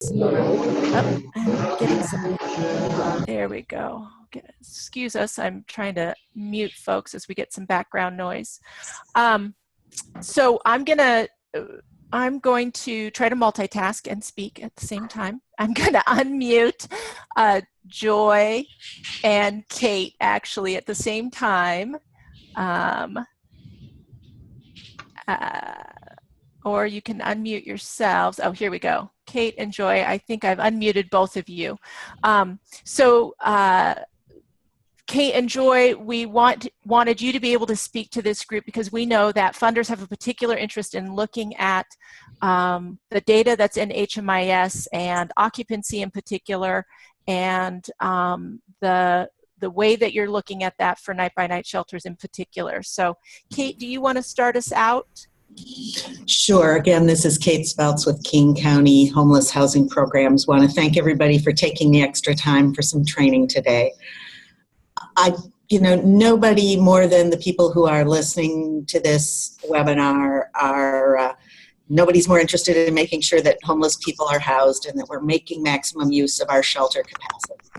Oh, I'm getting some. There we go. Excuse us. I'm trying to mute folks as we get some background noise. So I'm going to try to multitask and speak at the same time. I'm going to unmute Joy and Kate actually at the same time. Or you can unmute yourselves. Oh, here we go. Kate and Joy, I think I've unmuted both of you. Kate and Joy, we wanted you to be able to speak to this group because we know that funders have a particular interest in looking at the data that's in HMIS and occupancy in particular, and the way that you're looking at that for night-by-night shelters in particular. So Kate, do you want to start us out? Sure. Again, this is Kate Speltz with King County Homeless Housing Programs. Want to thank everybody for taking the extra time for some training today. Nobody more than the people who are listening to this webinar nobody's more interested in making sure that homeless people are housed and that we're making maximum use of our shelter capacity.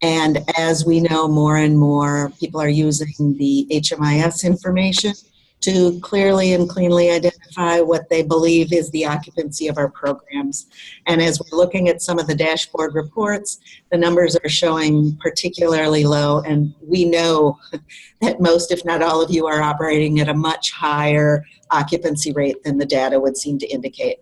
And as we know, more and more people are using the HMIS information to clearly and cleanly identify what they believe is the occupancy of our programs. And as we're looking at some of the dashboard reports, the numbers are showing particularly low, and we know that most, if not all of you, are operating at a much higher occupancy rate than the data would seem to indicate.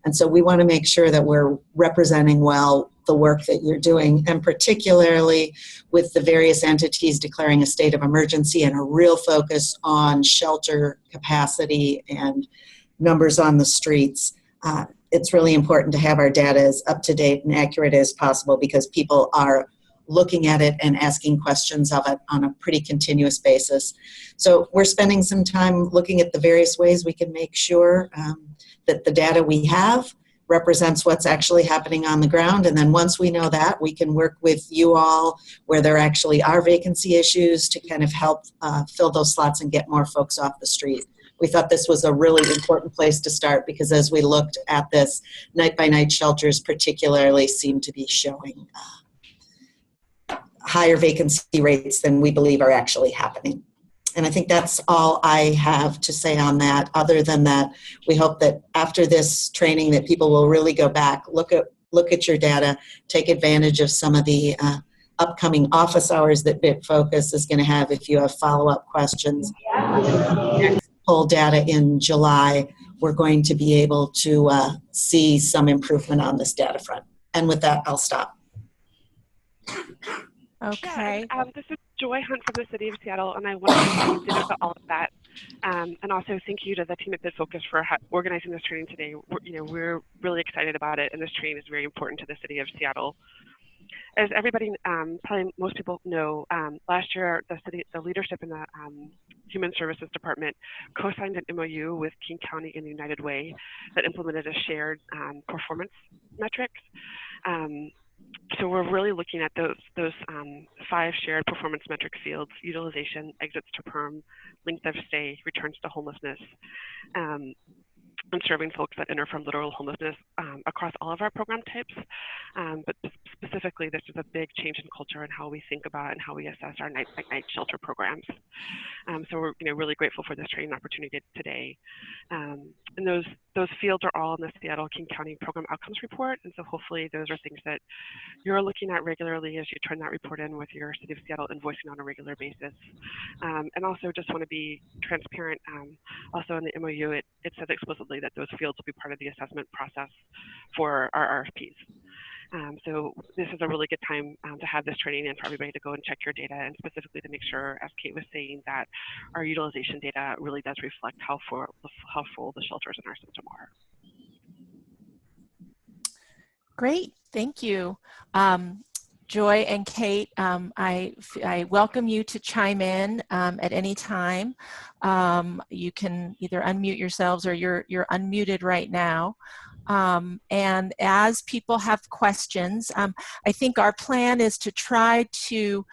And so we want to make sure that we're representing well the work that you're doing, and particularly with the various entities declaring a state of emergency and a real focus on shelter capacity and numbers on the streets. It's really important to have our data as up to date and accurate as possible because people are looking at it and asking questions of it on a pretty continuous basis. So we're spending some time looking at the various ways we can make sure that the data we have represents what's actually happening on the ground. And then once we know that, we can work with you all where there actually are vacancy issues to kind of help fill those slots and get more folks off the street. We thought this was a really important place to start because as we looked at this, night-by-night shelters particularly seem to be showing higher vacancy rates than we believe are actually happening. And I think that's all I have to say on that. Other than that, we hope that after this training that people will really go back, look at your data, take advantage of some of the upcoming office hours that BitFocus is going to have if you have follow-up questions. Next poll data in July, we're going to be able to see some improvement on this data front. And with that, I'll stop. Okay. Yeah, this is Joy Hunt from the City of Seattle, and I want to thank you for all of that. And also thank you to the team at BitFocus for organizing this training today. We're really excited about it, and this training is very important to the City of Seattle. As everybody, probably most people know, last year the leadership in the Human Services Department co-signed an MOU with King County and United Way that implemented a shared performance metrics. So we're really looking at those 5 shared performance metric fields: utilization, exits to perm, length of stay, returns to homelessness, and serving folks that enter from literal homelessness across all of our program types. But specifically, this is a big change in culture and how we think about and how we assess our night-by-night shelter programs. So we're really grateful for this training opportunity today. And those fields are all in the Seattle King County Program Outcomes Report. And so hopefully those are things that you're looking at regularly as you turn that report in with your City of Seattle invoicing on a regular basis. And also just want to be transparent. Also in the MOU, it says explicitly that those fields will be part of the assessment process for our RFPs. So this is a really good time to have this training and for everybody to go and check your data, and specifically to make sure, as Kate was saying, that our utilization data really does reflect how full the shelters in our system are. Great, thank you. Joy and Kate, I welcome you to chime in at any time. You can either unmute yourselves or you're unmuted right now. And as people have questions, I think our plan is to try to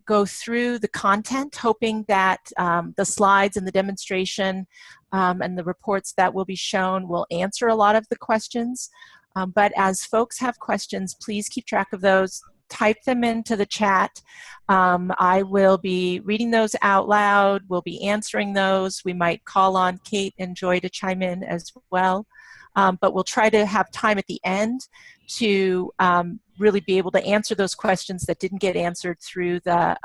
go through the content, hoping that the slides and the demonstration and the reports that will be shown will answer a lot of the questions. But as folks have questions, please keep track of those. Type them into the chat. I will be reading those out loud. We'll be answering those. We might call on Kate and Joy to chime in as well. But we'll try to have time at the end to really be able to answer those questions that didn't get answered through the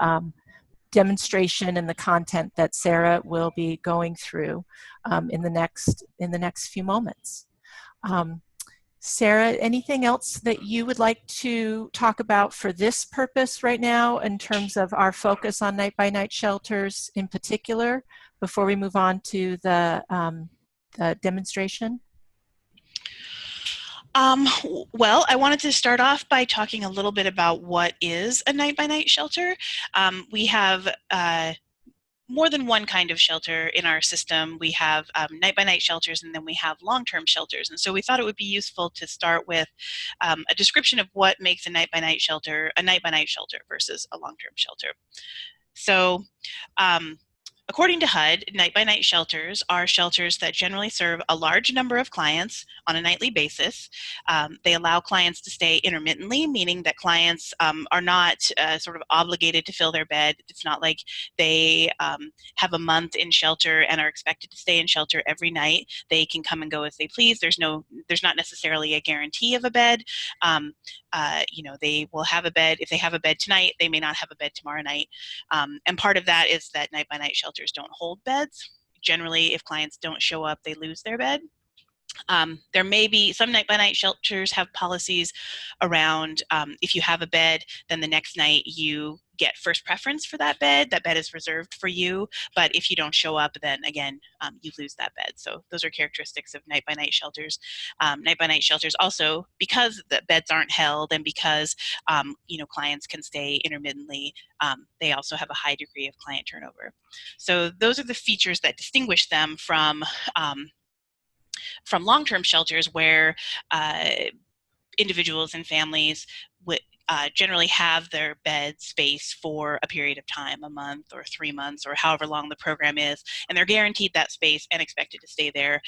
demonstration and the content that Sarah will be going through in the next few moments. Sarah, anything else that you would like to talk about for this purpose right now in terms of our focus on night-by-night shelters in particular before we move on to the demonstration? Well, I wanted to start off by talking a little bit about what is a night-by-night shelter. We have more than one kind of shelter in our system. We have night-by-night shelters, and then we have long-term shelters. And so we thought it would be useful to start with a description of what makes a night-by-night shelter versus a long-term shelter. So according to HUD, night-by-night shelters are shelters that generally serve a large number of clients on a nightly basis. They allow clients to stay intermittently, meaning that clients are not sort of obligated to fill their bed. It's not like they have a month in shelter and are expected to stay in shelter every night. They can come and go as they please. There's not necessarily a guarantee of a bed. They will have a bed. If they have a bed tonight, they may not have a bed tomorrow night. And part of that is that night-by-night shelters don't hold beds. Generally, if clients don't show up, they lose their bed. There may be some night-by-night shelters have policies around if you have a bed, then the next night you get first preference for that bed. That bed is reserved for you, but if you don't show up, then again, you lose that bed. So those are characteristics of night-by-night shelters. Night-by-night shelters also, because the beds aren't held and because clients can stay intermittently, they also have a high degree of client turnover. So those are the features that distinguish them from long-term shelters where individuals and families generally have their bed space for a period of time, a month or 3 months or however long the program is, and they're guaranteed that space and expected to stay there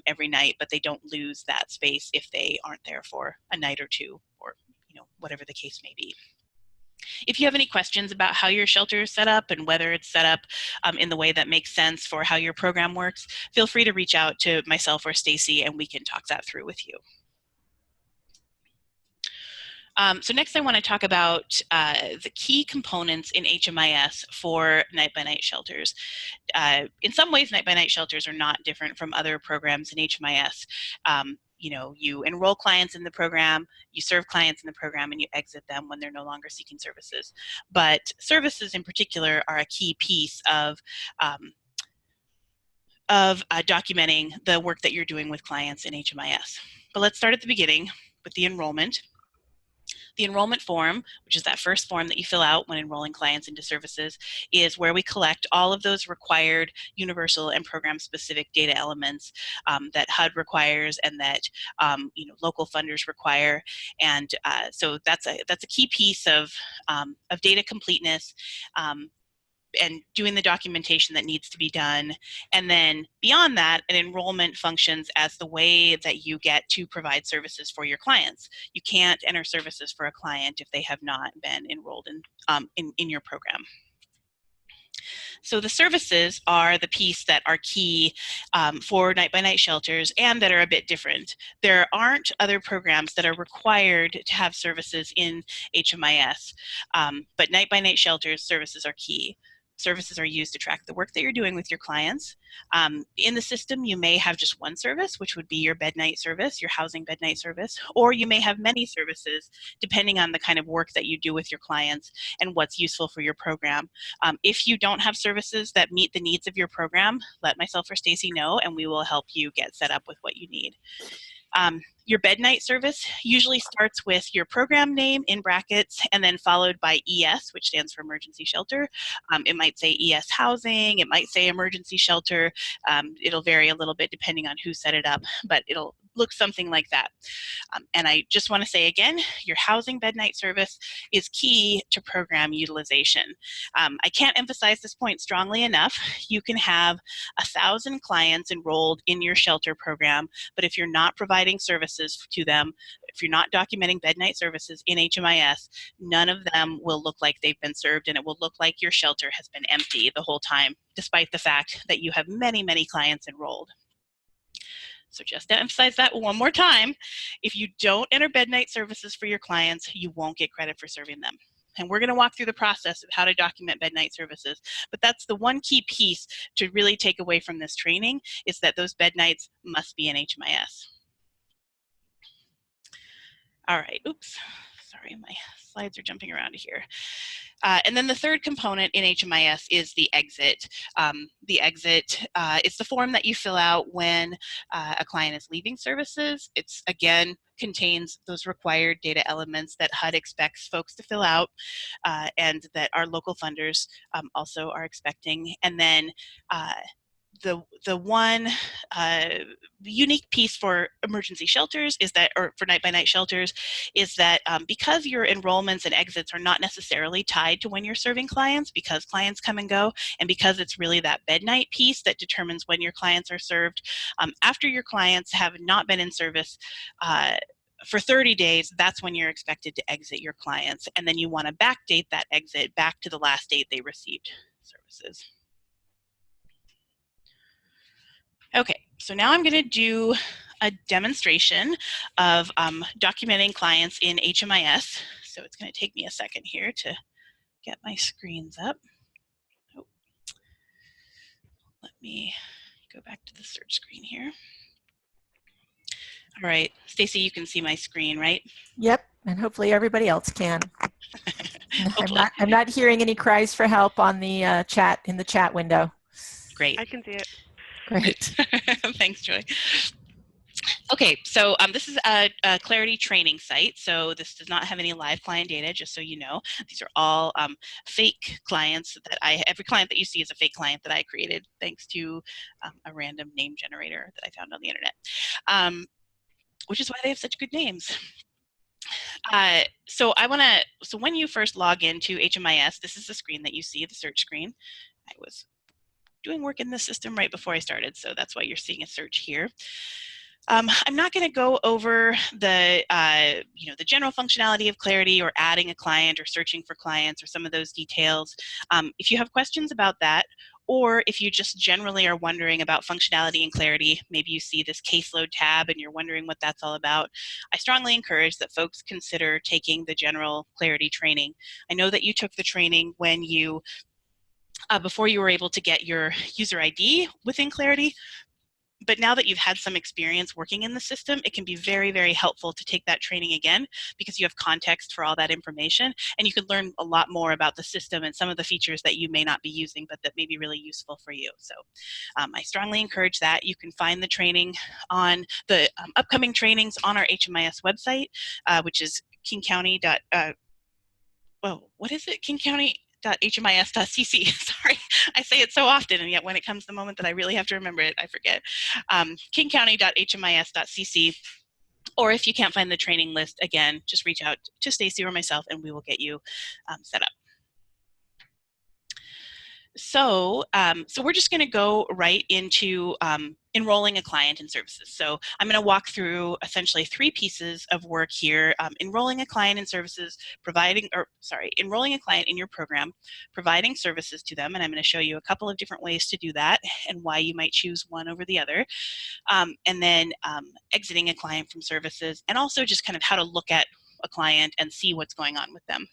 every night, but they don't lose that space if they aren't there for a night or two or whatever the case may be. If you have any questions about how your shelter is set up and whether it's set up in the way that makes sense for how your program works, feel free to reach out to myself or Stacy and we can talk that through with you. So next I want to talk about the key components in HMIS for night-by-night shelters. In some ways, night-by-night shelters are not different from other programs in HMIS. You enroll clients in the program, you serve clients in the program, and you exit them when they're no longer seeking services. But services in particular are a key piece of documenting the work that you're doing with clients in HMIS. But let's start at the beginning with the enrollment. The enrollment form, which is that first form that you fill out when enrolling clients into services, is where we collect all of those required universal and program-specific data elements that HUD requires and that local funders require. And so that's a key piece of data completeness. And doing the documentation that needs to be done. And then beyond that, an enrollment functions as the way that you get to provide services for your clients. You can't enter services for a client if they have not been enrolled in your program. So the services are the piece that are key for night-by-night shelters and that are a bit different. There aren't other programs that are required to have services in HMIS, but night-by-night shelters services are key. Services are used to track the work that you're doing with your clients. In the system, you may have just one service, which would be your bed night service, your housing bed night service, or you may have many services depending on the kind of work that you do with your clients and what's useful for your program. If you don't have services that meet the needs of your program, let myself or Stacy know and we will help you get set up with what you need. Your bed night service usually starts with your program name in brackets and then followed by ES, which stands for emergency shelter. It might say ES housing, it might say emergency shelter. It'll vary a little bit depending on who set it up, but it'll look something like that. And I just want to say again, your housing bed night service is key to program utilization. I can't emphasize this point strongly enough. You can have 1,000 clients enrolled in your shelter program, but if you're not providing services services to them, if you're not documenting bed night services in HMIS, none of them will look like they've been served, and it will look like your shelter has been empty the whole time, despite the fact that you have many, many clients enrolled. So just to emphasize that one more time, if you don't enter bed night services for your clients, you won't get credit for serving them. And we're going to walk through the process of how to document bed night services. But that's the one key piece to really take away from this training, is that those bed nights must be in HMIS. All right, oops, sorry, my slides are jumping around here. And then the third component in HMIS is the exit. The exit is the form that you fill out when a client is leaving services. It's, again, contains those required data elements that HUD expects folks to fill out, and that our local funders also are expecting. And then the one unique piece for emergency shelters is that, or for night-by-night shelters, is that because your enrollments and exits are not necessarily tied to when you're serving clients, because clients come and go, and because it's really that bed night piece that determines when your clients are served, after your clients have not been in service for 30 days, that's when you're expected to exit your clients. And then you want to backdate that exit back to the last date they received services. Okay, so now I'm going to do a demonstration of documenting clients in HMIS. So it's going to take me a second here to get my screens up. Oh, let me go back to the search screen here. All right, Stacy, you can see my screen, right? Yep, and hopefully everybody else can. Hopefully. I'm not hearing any cries for help on the chat, in the chat window. Great. I can see it. Great. Thanks, Joy. Okay, so this is a Clarity training site, so this does not have any live client data, just so you know. These are all fake clients that every client that you see is a fake client that I created thanks to a random name generator that I found on the internet, which is why they have such good names. So when you first log into HMIS, this is the screen that you see, the search screen. I was doing work in the system right before I started, so that's why you're seeing a search here. I'm not going to go over the the general functionality of Clarity, or adding a client, or searching for clients, or some of those details. If you have questions about that, or if you just generally are wondering about functionality in Clarity, maybe you see this caseload tab and you're wondering what that's all about, I strongly encourage that folks consider taking the general Clarity training. I know that you took the training when you before you were able to get your user ID within Clarity. But now that you've had some experience working in the system, it can be very, very helpful to take that training again, because you have context for all that information, and you can learn a lot more about the system and some of the features that you may not be using, but that may be really useful for you. So I strongly encourage that. You can find the training on the upcoming trainings on our HMIS website, which is kingcounty.hmis.cc. Sorry, I say it so often, and yet when it comes the moment that I really have to remember it, I forget. kingcounty.hmis.cc. Or if you can't find the training list, again, just reach out to Stacy or myself, and we will get you set up. So we're just going to go right into enrolling a client in services. So I'm going to walk through essentially 3 pieces of work here: enrolling a client in services, enrolling a client in your program, providing services to them, and I'm going to show you a couple of different ways to do that and why you might choose one over the other, and then exiting a client from services, and also just kind of how to look at a client and see what's going on with them.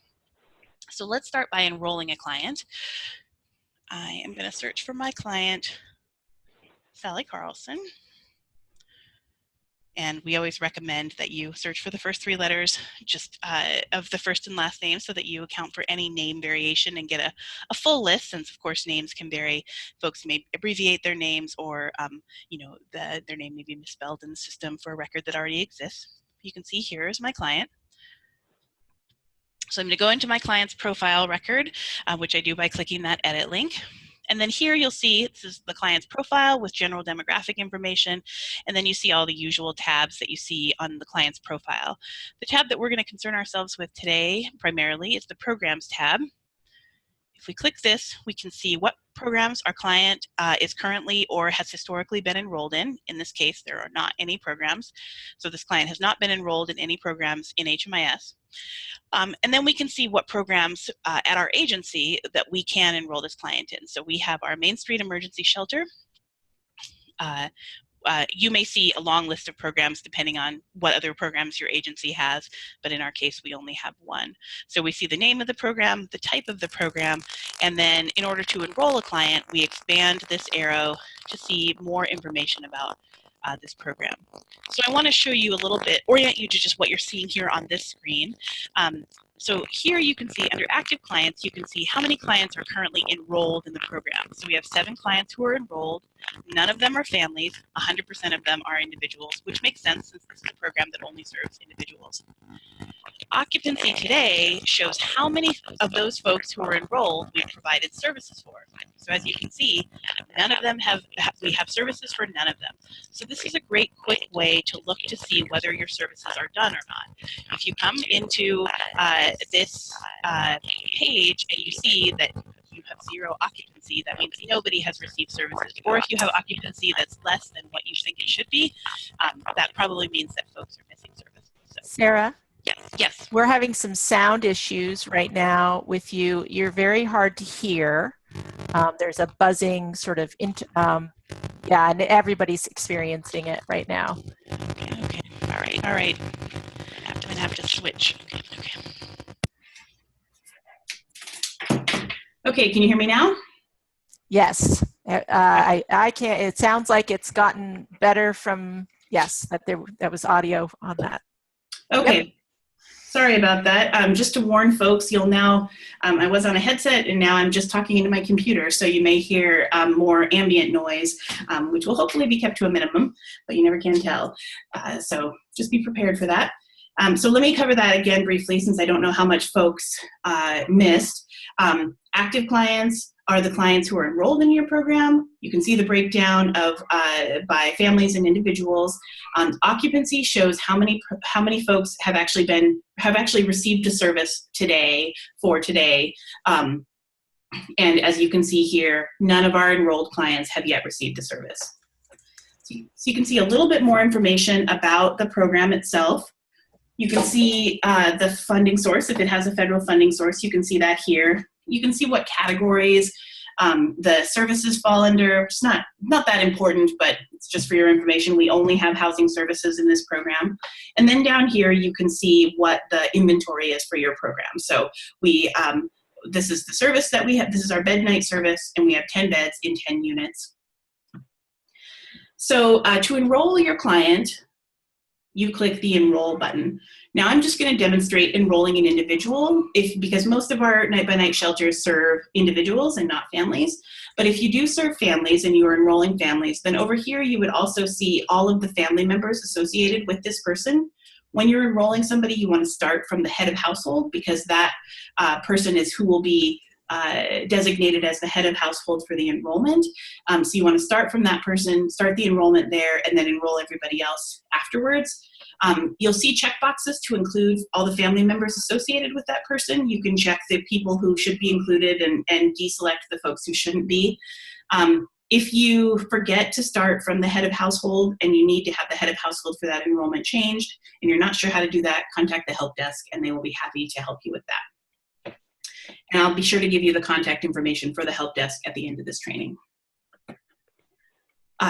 So let's start by enrolling a client. I am going to search for my client, Sally Carlson. And we always recommend that you search for the first 3 letters just of the first and last name, so that you account for any name variation and get a full list, since of course names can vary. Folks may abbreviate their names, or their name may be misspelled in the system for a record that already exists. You can see here is my client. So I'm going to go into my client's profile record, which I do by clicking that edit link. And then here you'll see this is the client's profile with general demographic information. And then you see all the usual tabs that you see on the client's profile. The tab that we're going to concern ourselves with today primarily is the Programs tab. If we click this, we can see what programs our client is currently or has historically been enrolled in. In this case, there are not any programs. So this client has not been enrolled in any programs in HMIS. And then we can see what programs at our agency that we can enroll this client in. So we have our Main Street Emergency Shelter. You may see a long list of programs depending on what other programs your agency has, but in our case, we only have one. So we see the name of the program, the type of the program, and then in order to enroll a client, we expand this arrow to see more information about this program. So I want to show you a little bit, orient you to just what you're seeing here on this screen. So here you can see under active clients, you can see how many clients are currently enrolled in the program. So we have 7 clients who are enrolled. None of them are families. 100% of them are individuals, which makes sense since this is a program that only serves individuals. Occupancy today shows how many of those folks who are enrolled we've provided services for. So as you can see, none of them we have services for none of them. So this is a great quick way to look to see whether your services are done or not. If you come into this page and you see that you have 0 occupancy, that means nobody has received services. Or if you have occupancy that's less than what you think it should be, that probably means that folks are missing services. So, Sarah? Yes. We're having some sound issues right now with you. You're very hard to hear. There's a buzzing sort of, yeah, and everybody's experiencing it right now. Okay. All right. I'm going to have to switch. Okay, can you hear me now? Yes. I can't, it sounds like it's gotten better from, yes, that was audio on that. Okay. Yep. Sorry about that. Just to warn folks, you'll now, I was on a headset and now I'm just talking into my computer, so you may hear more ambient noise, which will hopefully be kept to a minimum, but you never can tell. So just be prepared for that. So let me cover that again briefly, since I don't know how much folks missed. Active clients are the clients who are enrolled in your program. You can see the breakdown of by families and individuals. Occupancy shows how many folks have actually received a service today for today. And as you can see here, none of our enrolled clients have yet received a service. So you can see a little bit more information about the program itself. You can see the funding source. If it has a federal funding source, you can see that here. You can see what categories the services fall under. It's not that important, but it's just for your information. We only have housing services in this program. And then down here, you can see what the inventory is for your program. So this is the service that we have. This is our bed night service, and we have 10 beds in 10 units. So to enroll your client, you click the enroll button. Now I'm just going to demonstrate enrolling an individual because most of our night-by-night shelters serve individuals and not families. But if you do serve families and you are enrolling families, then over here you would also see all of the family members associated with this person. When you're enrolling somebody, you want to start from the head of household because that person is who will be designated as the head of household for the enrollment. So you want to start from that person, start the enrollment there, and then enroll everybody else afterwards. You'll see checkboxes to include all the family members associated with that person. You can check the people who should be included and deselect the folks who shouldn't be. If you forget to start from the head of household and you need to have the head of household for that enrollment changed and you're not sure how to do that, contact the help desk and they will be happy to help you with that. And I'll be sure to give you the contact information for the help desk at the end of this training.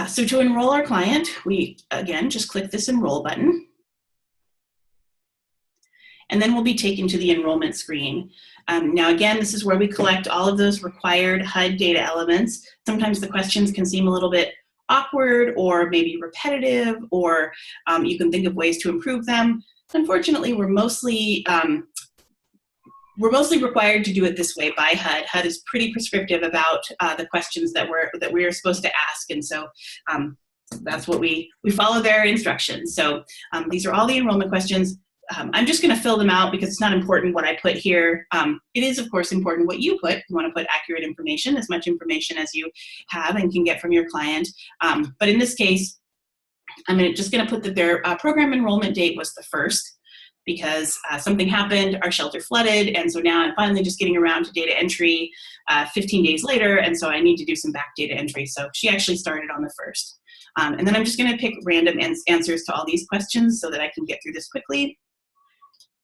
So to enroll our client, we, again, just click this enroll button. And then we'll be taken to the enrollment screen. Now again, this is where we collect all of those required HUD data elements. Sometimes the questions can seem a little bit awkward or maybe repetitive, or you can think of ways to improve them. Unfortunately, we're mostly required to do it this way by HUD. HUD is pretty prescriptive about the questions that we're supposed to ask, and so that's what we follow their instructions. So these are all the enrollment questions. I'm just going to fill them out because it's not important what I put here. It is, of course, important what you put. You want to put accurate information, as much information as you have and can get from your client. But in this case, I'm just going to put that their program enrollment date was the 1st. because something happened, our shelter flooded, and so now I'm finally just getting around to data entry 15 days later, and so I need to do some back data entry. So she actually started on the 1st. And then I'm just going to pick random answers to all these questions so that I can get through this quickly.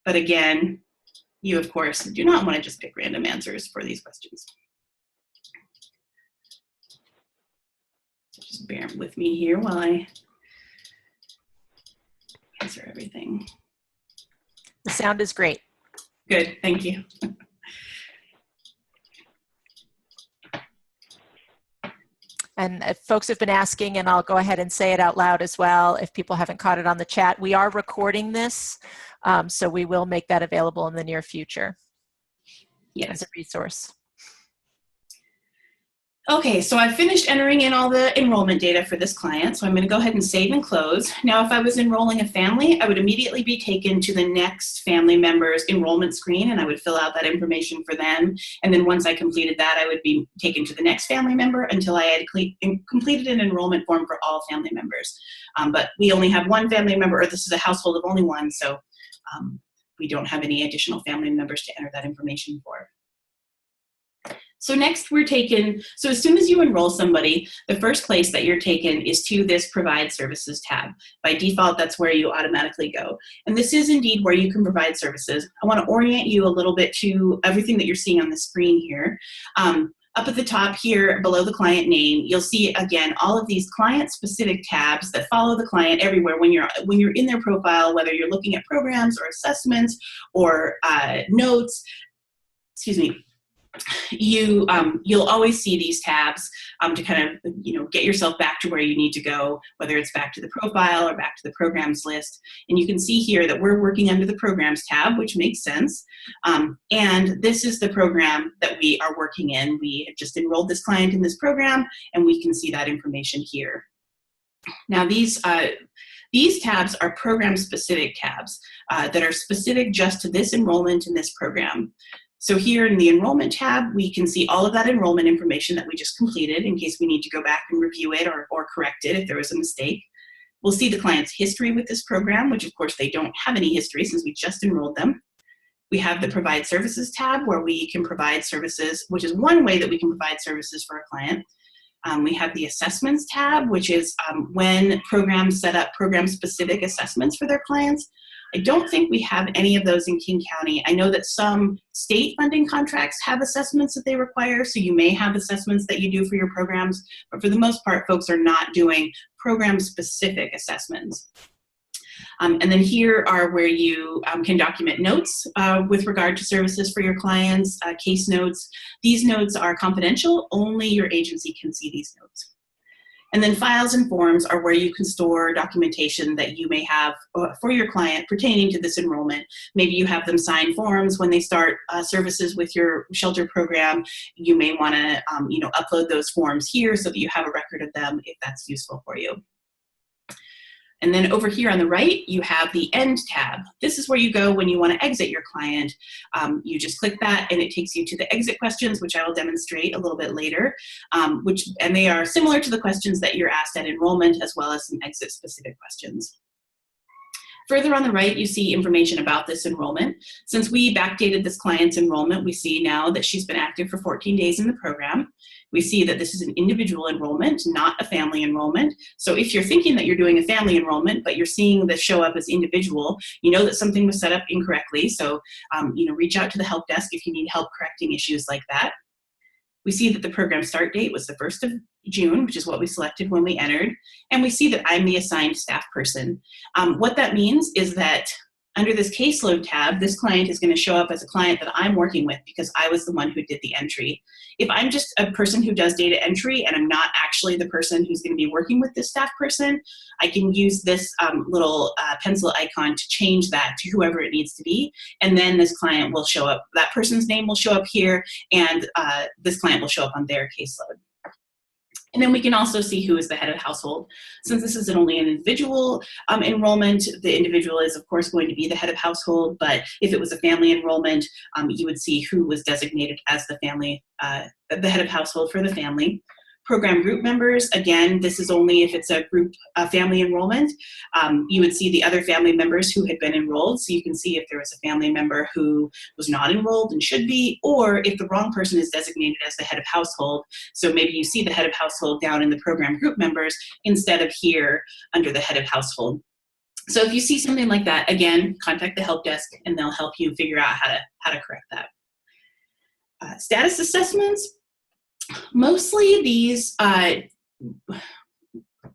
But again, you, of course, do not want to just pick random answers for these questions. So just bear with me here while I answer everything. The sound is great. Good, thank you. And if folks have been asking, and I'll go ahead and say it out loud as well, if people haven't caught it on the chat, we are recording this, so we will make that available in the near future. Yes. As a resource. Okay, so I've finished entering in all the enrollment data for this client, so I'm going to go ahead and save and close. Now, if I was enrolling a family, I would immediately be taken to the next family member's enrollment screen, and I would fill out that information for them. And then once I completed that, I would be taken to the next family member until I had completed an enrollment form for all family members. But we only have one family member, or this is a household of only one, so we don't have any additional family members to enter that information for. So next we're taken, so as soon as you enroll somebody, the first place that you're taken is to this Provide Services tab. By default, that's where you automatically go. And this is indeed where you can provide services. I want to orient you a little bit to everything that you're seeing on the screen here. Up at the top here, below the client name, you'll see, again, all of these client-specific tabs that follow the client everywhere when you're in their profile, whether you're looking at programs or assessments or notes, excuse me. You'll always see these tabs to kind of get yourself back to where you need to go, whether it's back to the profile or back to the programs list. And you can see here that we're working under the programs tab, which makes sense. And this is the program that we are working in. We have just enrolled this client in this program, and we can see that information here. Now these tabs are program-specific tabs that are specific just to this enrollment in this program. So here in the enrollment tab, we can see all of that enrollment information that we just completed in case we need to go back and review it or correct it if there was a mistake. We'll see the client's history with this program, which of course they don't have any history since we just enrolled them. We have the Provide Services tab where we can provide services, which is one way that we can provide services for a client. We have the Assessments tab, which is when programs set up program-specific assessments for their clients. I don't think we have any of those in King County. I know that some state funding contracts have assessments that they require, so you may have assessments that you do for your programs, but for the most part, folks are not doing program-specific assessments. And then here are where you can document notes with regard to services for your clients, case notes. These notes are confidential. Only your agency can see these notes. And then files and forms are where you can store documentation that you may have for your client pertaining to this enrollment. Maybe you have them sign forms when they start services with your shelter program. You may want to upload those forms here so that you have a record of them if that's useful for you. And then over here on the right, you have the End tab. This is where you go when you want to exit your client. You just click that and it takes you to the exit questions, which I will demonstrate a little bit later, and they are similar to the questions that you're asked at enrollment, as well as some exit specific questions. Further on the right, you see information about this enrollment. Since we backdated this client's enrollment, we see now that she's been active for 14 days in the program. We see that this is an individual enrollment, not a family enrollment. So if you're thinking that you're doing a family enrollment, but you're seeing this show up as individual, you know that something was set up incorrectly. So reach out to the help desk if you need help correcting issues like that. We see that the program start date was the 1st of June, which is what we selected when we entered. And we see that I'm the assigned staff person. What that means is that under this caseload tab, this client is going to show up as a client that I'm working with because I was the one who did the entry. If I'm just a person who does data entry and I'm not actually the person who's going to be working with this staff person, I can use this little pencil icon to change that to whoever it needs to be. And then this client will show up, that person's name will show up here, and this client will show up on their caseload. And then we can also see who is the head of household. Since this is only an individual enrollment, the individual is of course going to be the head of household, but if it was a family enrollment, you would see who was designated as the family, the head of household for the family. Program group members, again, this is only if it's a group family enrollment. You would see the other family members who had been enrolled, so you can see if there was a family member who was not enrolled and should be, or if the wrong person is designated as the head of household. So maybe you see the head of household down in the program group members instead of here under the head of household. So if you see something like that, again, contact the help desk and they'll help you figure out how to correct that. Status assessments, mostly these,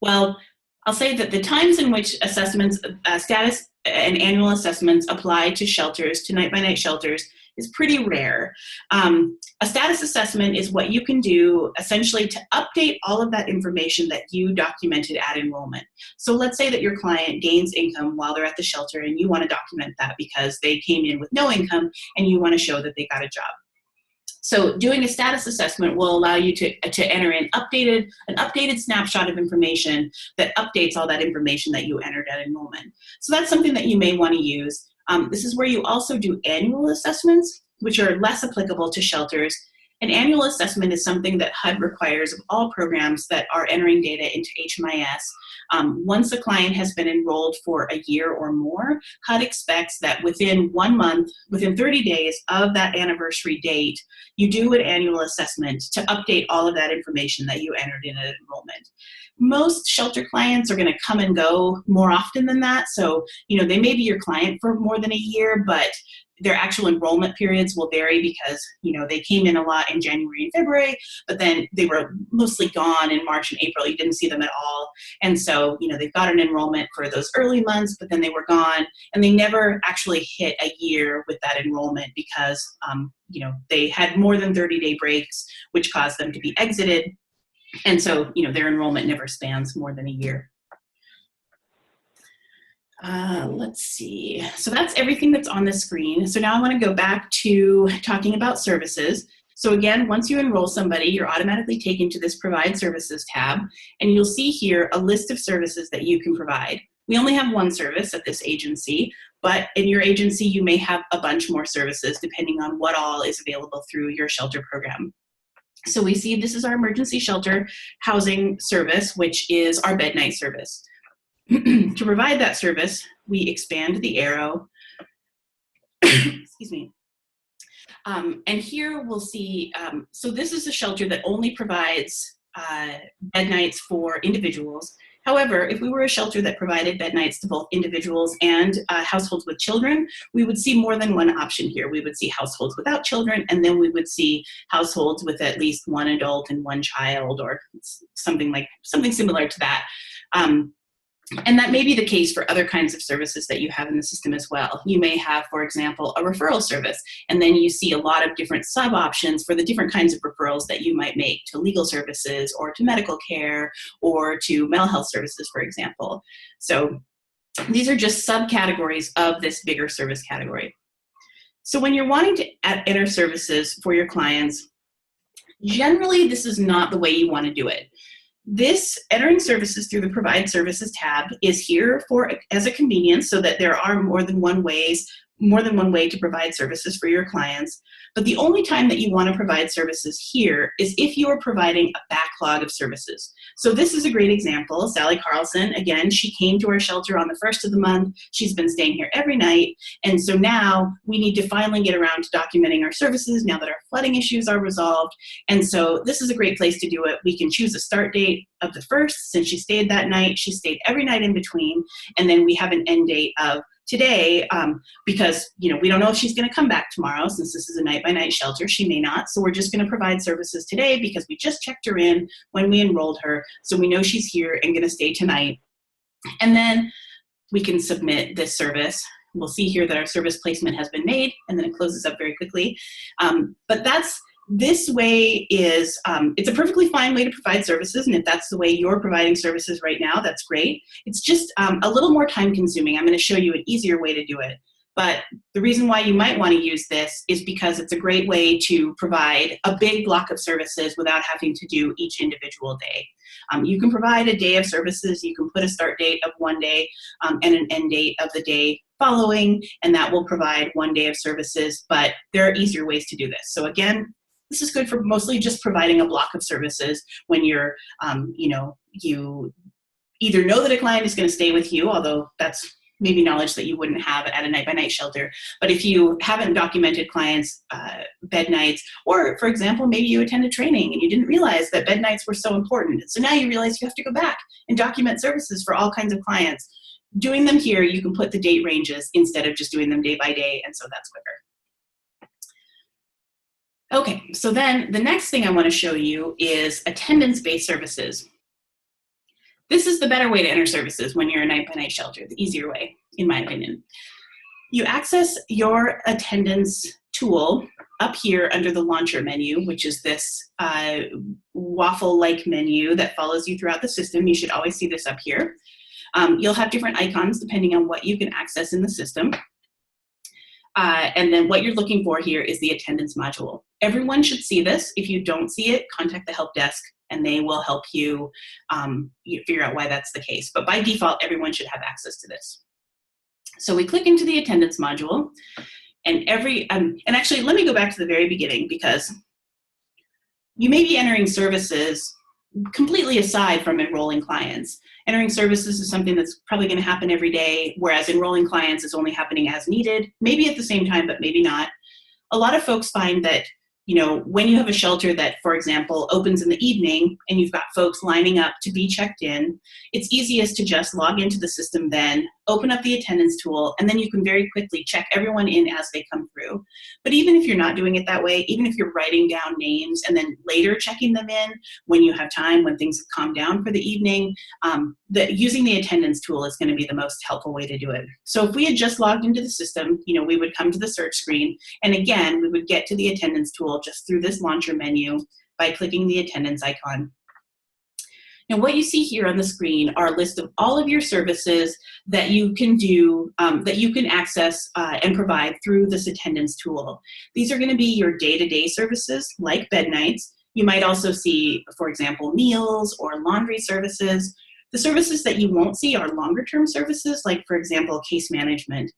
well, I'll say that the times in which assessments, status and annual assessments apply to shelters, to night-by-night shelters, is pretty rare. A status assessment is what you can do essentially to update all of that information that you documented at enrollment. So let's say that your client gains income while they're at the shelter and you want to document that because they came in with no income and you want to show that they got a job. So doing a status assessment will allow you to enter in an updated snapshot of information that updates all that information that you entered at enrollment. So that's something that you may want to use. This is where you also do annual assessments, which are less applicable to shelters. An annual assessment is something that HUD requires of all programs that are entering data into HMIS. Once a client has been enrolled for a year or more, HUD expects that within 1 month, within 30 days of that anniversary date, you do an annual assessment to update all of that information that you entered in at enrollment. Most shelter clients are going to come and go more often than that. So, they may be your client for more than a year, but their actual enrollment periods will vary because, they came in a lot in January and February, but then they were mostly gone in March and April. You didn't see them at all. And so, they've got an enrollment for those early months, but then they were gone and they never actually hit a year with that enrollment because, they had more than 30-day breaks, which caused them to be exited. And so, their enrollment never spans more than a year. Let's see. So that's everything that's on the screen. So now I want to go back to talking about services. So again, once you enroll somebody, you're automatically taken to this Provide Services tab, and you'll see here a list of services that you can provide. We only have one service at this agency, but in your agency, you may have a bunch more services depending on what all is available through your shelter program. So we see this is our emergency shelter housing service, which is our bed night service. To provide that service, we expand the arrow. Excuse me. And here we'll see, so this is a shelter that only provides bed nights for individuals. However, if we were a shelter that provided bed nights to both individuals and households with children, we would see more than one option here. We would see households without children, and then we would see households with at least one adult and one child, or something similar to that. And that may be the case for other kinds of services that you have in the system as well. You may have, for example, a referral service, and then you see a lot of different sub-options for the different kinds of referrals that you might make to legal services or to medical care or to mental health services, for example. So these are just subcategories of this bigger service category. So when you're wanting to enter services for your clients, generally this is not the way you want to do it. This entering services through the Provide Services tab is here as a convenience, so that there are more than one way to provide services for your clients. But the only time that you want to provide services here is if you are providing a backlog of services. So this is a great example. Sally Carlson, again, she came to our shelter on the 1st of the month. She's been staying here every night. And so now we need to finally get around to documenting our services now that our flooding issues are resolved. And so this is a great place to do it. We can choose a start date of the 1st. Since she stayed that night, she stayed every night in between. And then we have an end date of today, because we don't know if she's going to come back tomorrow. Since this is a night-by-night shelter, she may not. So we're just going to provide services today because we just checked her in when we enrolled her, so we know she's here and going to stay tonight. And then we can submit this service. We'll see here that our service placement has been made, and then it closes up very quickly. But this way is, it's a perfectly fine way to provide services, and if that's the way you're providing services right now, that's great. It's just a little more time consuming. I'm going to show you an easier way to do it. But the reason why you might want to use this is because it's a great way to provide a big block of services without having to do each individual day. You can provide a day of services, you can put a start date of one day and an end date of the day following, and that will provide one day of services, but there are easier ways to do this. So again, This is good for mostly just providing a block of services when you're, you either know that a client is going to stay with you, although that's maybe knowledge that you wouldn't have at a night-by-night shelter. But if you haven't documented clients' bed nights, or for example, maybe you attended training and you didn't realize that bed nights were so important. So now you realize you have to go back and document services for all kinds of clients. Doing them here, you can put the date ranges instead of just doing them day by day, and so that's quicker. Okay, so then the next thing I want to show you is attendance-based services. This is the better way to enter services when you're a night-by-night shelter, the easier way, in my opinion. You access your attendance tool up here under the launcher menu, which is this waffle-like menu that follows you throughout the system. You should always see this up here. You'll have different icons depending on what you can access in the system. And then what you're looking for here is the attendance module. Everyone should see this. If you don't see it, contact the help desk and they will help you, figure out why that's the case. But by default, everyone should have access to this. So we click into the attendance module, and and actually let me go back to the very beginning, because you may be entering services completely aside from enrolling clients. Entering services is something that's probably going to happen every day, whereas enrolling clients is only happening as needed, maybe at the same time, but maybe not. A lot of folks find that, when you have a shelter that, for example, opens in the evening and you've got folks lining up to be checked in, it's easiest to just log into the system then, open up the attendance tool, and then you can very quickly check everyone in as they come through. But even if you're not doing it that way, even if you're writing down names and then later checking them in when you have time, when things have calmed down for the evening, using the attendance tool is going to be the most helpful way to do it. So if we had just logged into the system, we would come to the search screen, and again, we would get to the attendance tool just through this launcher menu by clicking the attendance icon. Now, what you see here on the screen are a list of all of your services that you can do, that you can access and provide through this attendance tool. These are going to be your day-to-day services, like bed nights. You might also see, for example, meals or laundry services. The services that you won't see are longer-term services, like, for example, case management.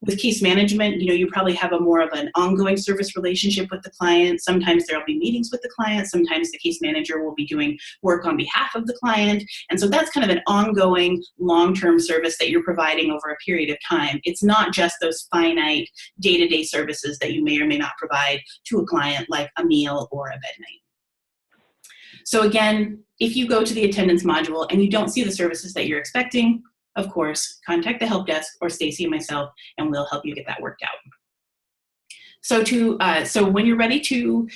With case management, you probably have a more of an ongoing service relationship with the client. Sometimes there'll be meetings with the client. Sometimes the case manager will be doing work on behalf of the client. And so that's kind of an ongoing, long-term service that you're providing over a period of time. It's not just those finite day-to-day services that you may or may not provide to a client, like a meal or a bed night. So again, if you go to the attendance module and you don't see the services that you're expecting, of course, contact the help desk or Stacy and myself, and we'll help you get that worked out. So when you're ready to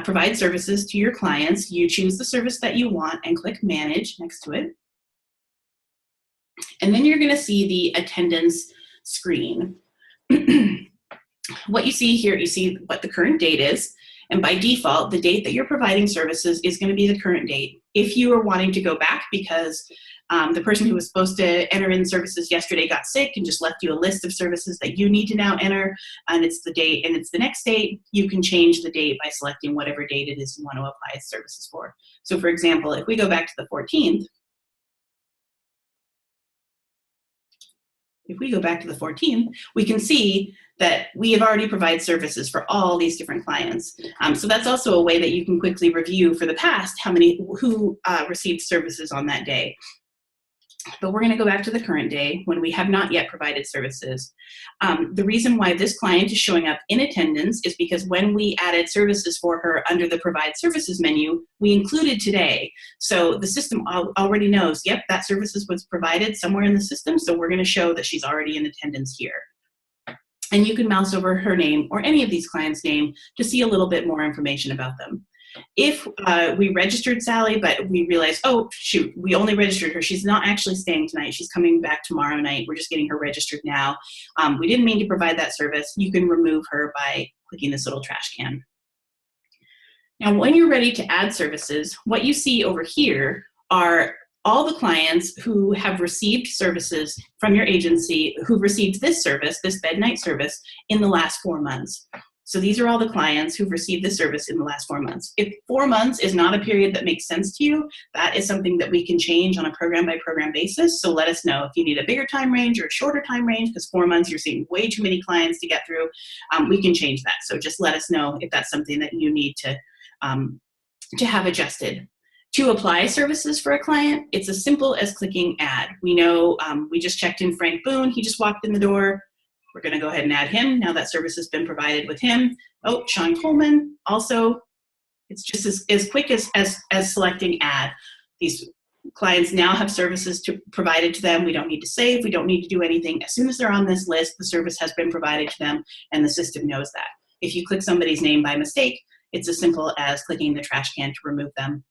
provide services to your clients, you choose the service that you want and click Manage next to it. And then you're going to see the attendance screen. What you see here, you see what the current date is. And by default, the date that you're providing services is going to be the current date. If you are wanting to go back because the person who was supposed to enter in services yesterday got sick and just left you a list of services that you need to now enter, and it's the date and it's the next date, you can change the date by selecting whatever date it is you want to apply services for. So for example, if we go back to the 14th, we can see that we have already provided services for all these different clients. So that's also a way that you can quickly review for the past who received services on that day. But we're going to go back to the current day when we have not yet provided services. The reason why this client is showing up in attendance is because when we added services for her under the Provide Services menu, we included today. So the system already knows, yep, that services was provided somewhere in the system, so we're going to show that she's already in attendance here. And you can mouse over her name or any of these clients' name to see a little bit more information about them. If we registered Sally, but we realized, oh, shoot, we only registered her. She's not actually staying tonight. She's coming back tomorrow night. We're just getting her registered now. We didn't mean to provide that service. You can remove her by clicking this little trash can. Now, when you're ready to add services, what you see over here are all the clients who have received services from your agency, who've received this service, this bed night service, in the last 4 months. So these are all the clients who've received this service in the last 4 months. If 4 months is not a period that makes sense to you, that is something that we can change on a program by program basis. So let us know if you need a bigger time range or a shorter time range, because 4 months you're seeing way too many clients to get through. We can change that. So just let us know if that's something that you need to have adjusted. To apply services for a client, it's as simple as clicking add. We know we just checked in Frank Boone. He just walked in the door. We're going to go ahead and add him now that service has been provided with him. Oh, Sean Coleman also. It's just as quick as selecting add. These clients now have services provided to them. We don't need to save. We don't need to do anything. As soon as they're on this list, the service has been provided to them, and the system knows that. If you click somebody's name by mistake, it's as simple as clicking the trash can to remove them.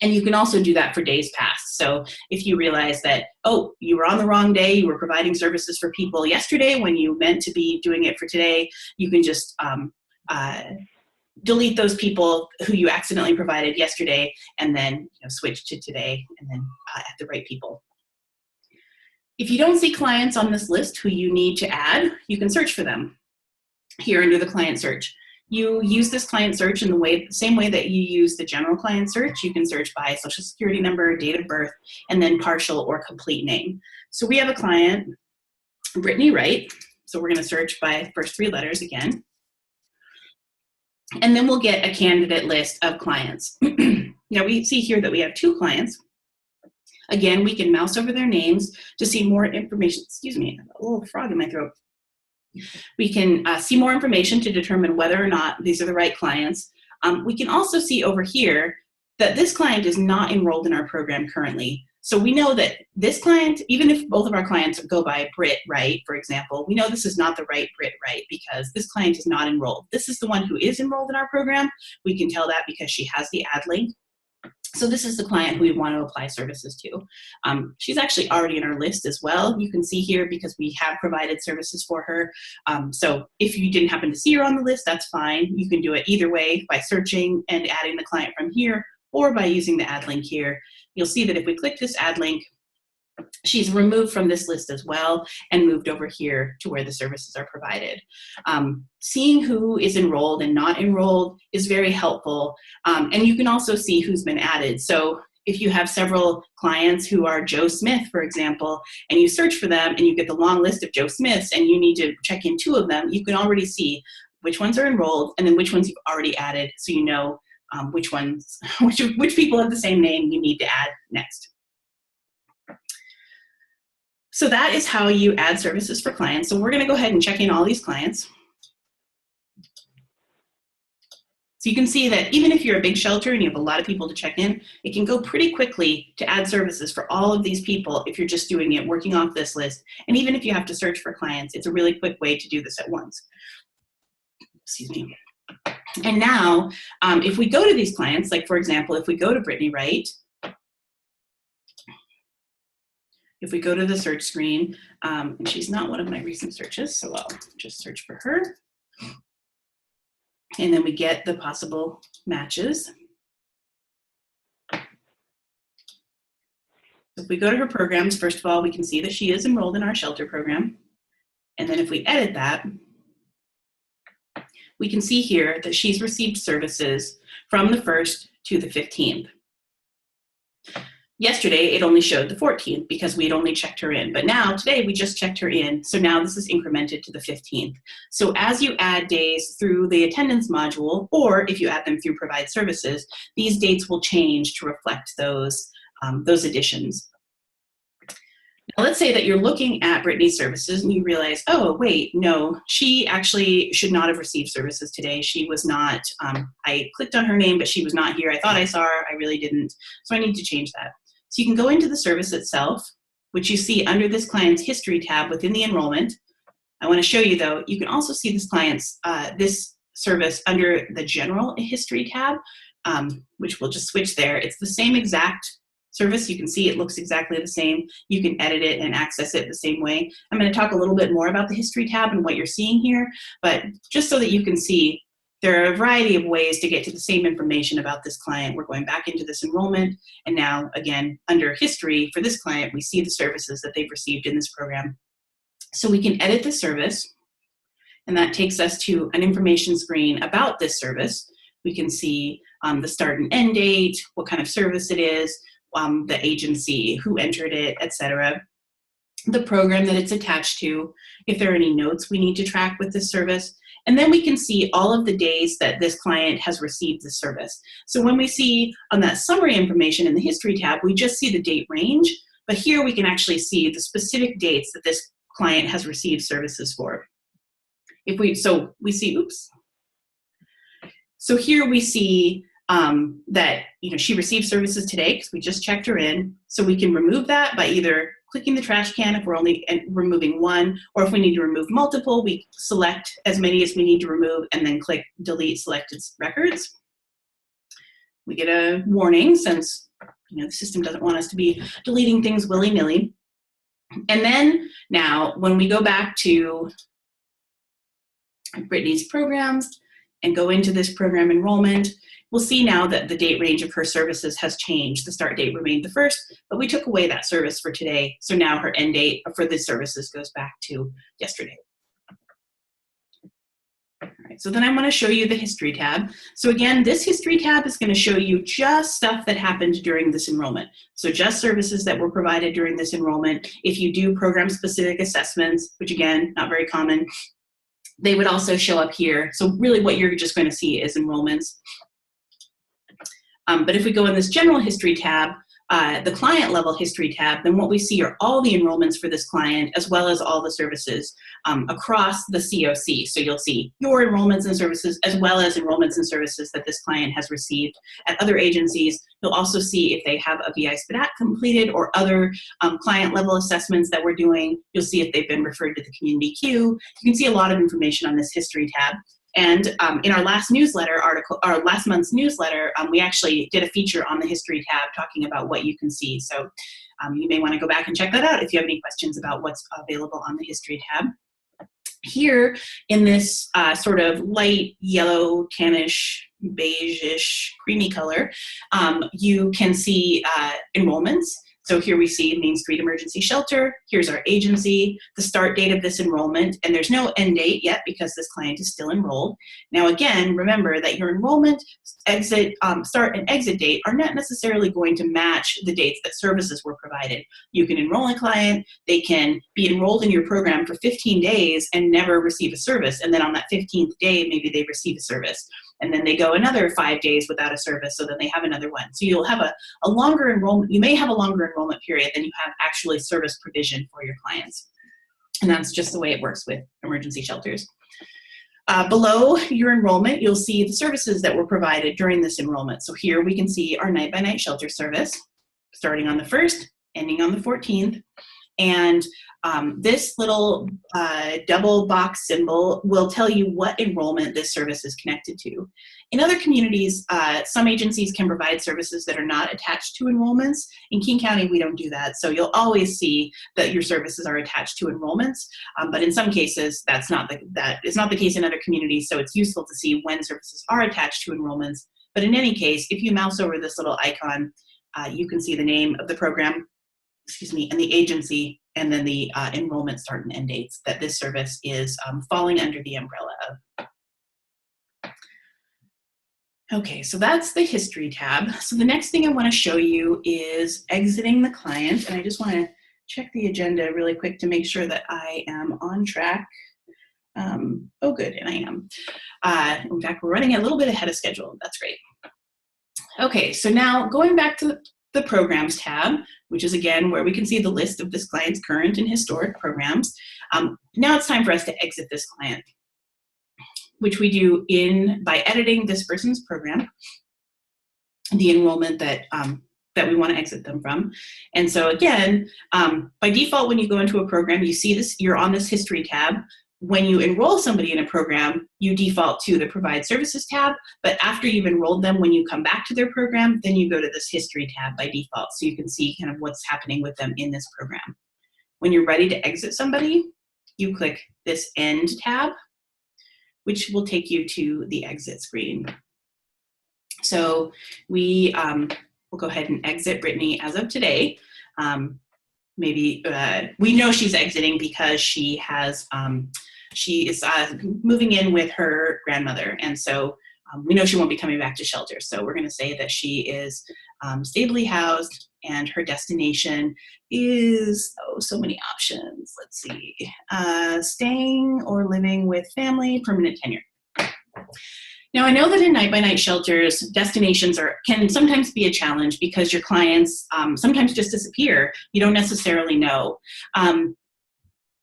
And you can also do that for days past. So if you realize that, oh, you were on the wrong day, you were providing services for people yesterday when you meant to be doing it for today, you can just delete those people who you accidentally provided yesterday and then switch to today and then add the right people. If you don't see clients on this list who you need to add, you can search for them here under the client search. You use this client search in the same way that you use the general client search. You can search by social security number, date of birth, and then partial or complete name. So we have a client, Brittany Wright. So we're going to search by first 3 letters again. And then we'll get a candidate list of clients. Now we see here that we have 2 clients. Again, we can mouse over their names to see more information. Excuse me, I have a little frog in my throat. We can see more information to determine whether or not these are the right clients. We can also see over here that this client is not enrolled in our program currently. So we know that this client, even if both of our clients go by Britt Wright, for example, we know this is not the right Britt Wright because this client is not enrolled. This is the one who is enrolled in our program. We can tell that because she has the add link. So this is the client who we want to apply services to. She's actually already in our list as well. You can see here because we have provided services for her. So if you didn't happen to see her on the list, that's fine. You can do it either way by searching and adding the client from here or by using the add link here. You'll see that if we click this add link, she's removed from this list as well and moved over here to where the services are provided. Seeing who is enrolled and not enrolled is very helpful. And you can also see who's been added. So if you have several clients who are Joe Smith, for example, and you search for them and you get the long list of Joe Smiths and you need to check in 2 of them, you can already see which ones are enrolled and then which ones you've already added, so you know which people have the same name you need to add next. So that is how you add services for clients. So we're going to go ahead and check in all these clients. So you can see that even if you're a big shelter and you have a lot of people to check in, it can go pretty quickly to add services for all of these people if you're just doing it, working off this list. And even if you have to search for clients, it's a really quick way to do this at once. Excuse me. And now, if we go to these clients, like for example, if we go to Brittany Wright, if we go to the search screen, and she's not one of my recent searches, so I'll just search for her. And then we get the possible matches. If we go to her programs, first of all, we can see that she is enrolled in our shelter program. And then if we edit that, we can see here that she's received services from the 1st to the 15th. Yesterday, it only showed the 14th because we had only checked her in. But now, today, we just checked her in. So now this is incremented to the 15th. So as you add days through the attendance module, or if you add them through provide services, these dates will change to reflect those additions. Now, let's say that you're looking at Brittany's services and you realize, oh, wait, no, she actually should not have received services today. She was not, I clicked on her name, but she was not here. I thought I saw her, I really didn't. So I need to change that. So you can go into the service itself, which you see under this client's history tab within the enrollment. I want to show you though, you can also see this client's, this service under the general history tab, which we'll just switch there. It's the same exact service. You can see it looks exactly the same. You can edit it and access it the same way. I'm going to talk a little bit more about the history tab and what you're seeing here, but just so that you can see, there are a variety of ways to get to the same information about this client. We're going back into this enrollment, and now, again, under history for this client, we see the services that they've received in this program. So we can edit the service, And that takes us to an information screen about this service. We can see the start and end date, what kind of service it is, the agency, who entered it, etc. The program that it's attached to, if there are any notes we need to track with this service. And then we can see all of the days that this client has received the service. So when we see on that summary information in the history tab, we just see the date range, but here we can actually see the specific dates that this client has received services for. So here we see that she received services today because we just checked her in. So we can remove that by either clicking the trash can if we're only removing one, or if we need to remove multiple, we select as many as we need to remove and then click delete selected records. We get a warning since the system doesn't want us to be deleting things willy-nilly. And then now when we go back to Brittany's programs and go into this program enrollment, we'll see now that the date range of her services has changed. The start date remained the 1st, but we took away that service for today. So now her end date for the services goes back to yesterday. All right, so then I'm going to show you the history tab. So again, this history tab is going to show you just stuff that happened during this enrollment. So just services that were provided during this enrollment. If you do program-specific assessments, which again, not very common, they would also show up here. So really what you're just going to see is enrollments. But if we go in this general history tab, the client level history tab, then what we see are all the enrollments for this client as well as all the services across the COC. So you'll see your enrollments and services as well as enrollments and services that this client has received at other agencies. You'll also see if they have a VI SPDAT completed or other client level assessments that we're doing. You'll see if they've been referred to the community queue. You can see a lot of information on this history tab. And in our last month's newsletter, we actually did a feature on the history tab talking about what you can see. So you may want to go back and check that out if you have any questions about what's available on the history tab. Here in this sort of light yellow, tannish, beige-ish, creamy color, you can see enrollments. So here we see Main Street Emergency Shelter. Here's our agency, the start date of this enrollment, and there's no end date yet because this client is still enrolled. Now again, remember that your enrollment start and exit date are not necessarily going to match the dates that services were provided. You can enroll a client, they can be enrolled in your program for 15 days and never receive a service, and then on that 15th day, maybe they receive a service. And then they go another 5 days without a service, so then they have another one. So you'll have a longer enrollment, you may have a longer enrollment period than you have actually service provision for your clients. And that's just the way it works with emergency shelters. Below your enrollment, you'll see the services that were provided during this enrollment. So here we can see our night-by-night shelter service, starting on the 1st, ending on the 14th. And this little double box symbol will tell you what enrollment this service is connected to. In other communities, some agencies can provide services that are not attached to enrollments. In King County, we don't do that. So you'll always see that your services are attached to enrollments. But in some cases, that is not the case in other communities. So it's useful to see when services are attached to enrollments. But in any case, if you mouse over this little icon, you can see the name of the program, and the agency, and then the enrollment start and end dates that this service is falling under the umbrella of. Okay, so that's the history tab. So the next thing I want to show you is exiting the client, and I just want to check the agenda really quick to make sure that I am on track. Oh, good, and I am. In fact, we're running a little bit ahead of schedule. That's great. Okay, so now going back to the programs tab, which is again where we can see the list of this client's current and historic programs. Now it's time for us to exit this client, which we do by editing this person's program, the enrollment that we want to exit them from. And so again, by default, when you go into a program, you see this, you're on this history tab. When you enroll somebody in a program, you default to the Provide Services tab, but after you've enrolled them, when you come back to their program, then you go to this History tab by default, so you can see kind of what's happening with them in this program. When you're ready to exit somebody, you click this End tab, which will take you to the exit screen. So we'll go ahead and exit Brittany as of today. Maybe we know she's exiting because she has she is moving in with her grandmother, and so we know she won't be coming back to shelter. So we're going to say that she is stably housed, and her destination is, so many options. Let's see, staying or living with family, permanent tenure. Now, I know that in night-by-night shelters, destinations can sometimes be a challenge because your clients sometimes just disappear. You don't necessarily know.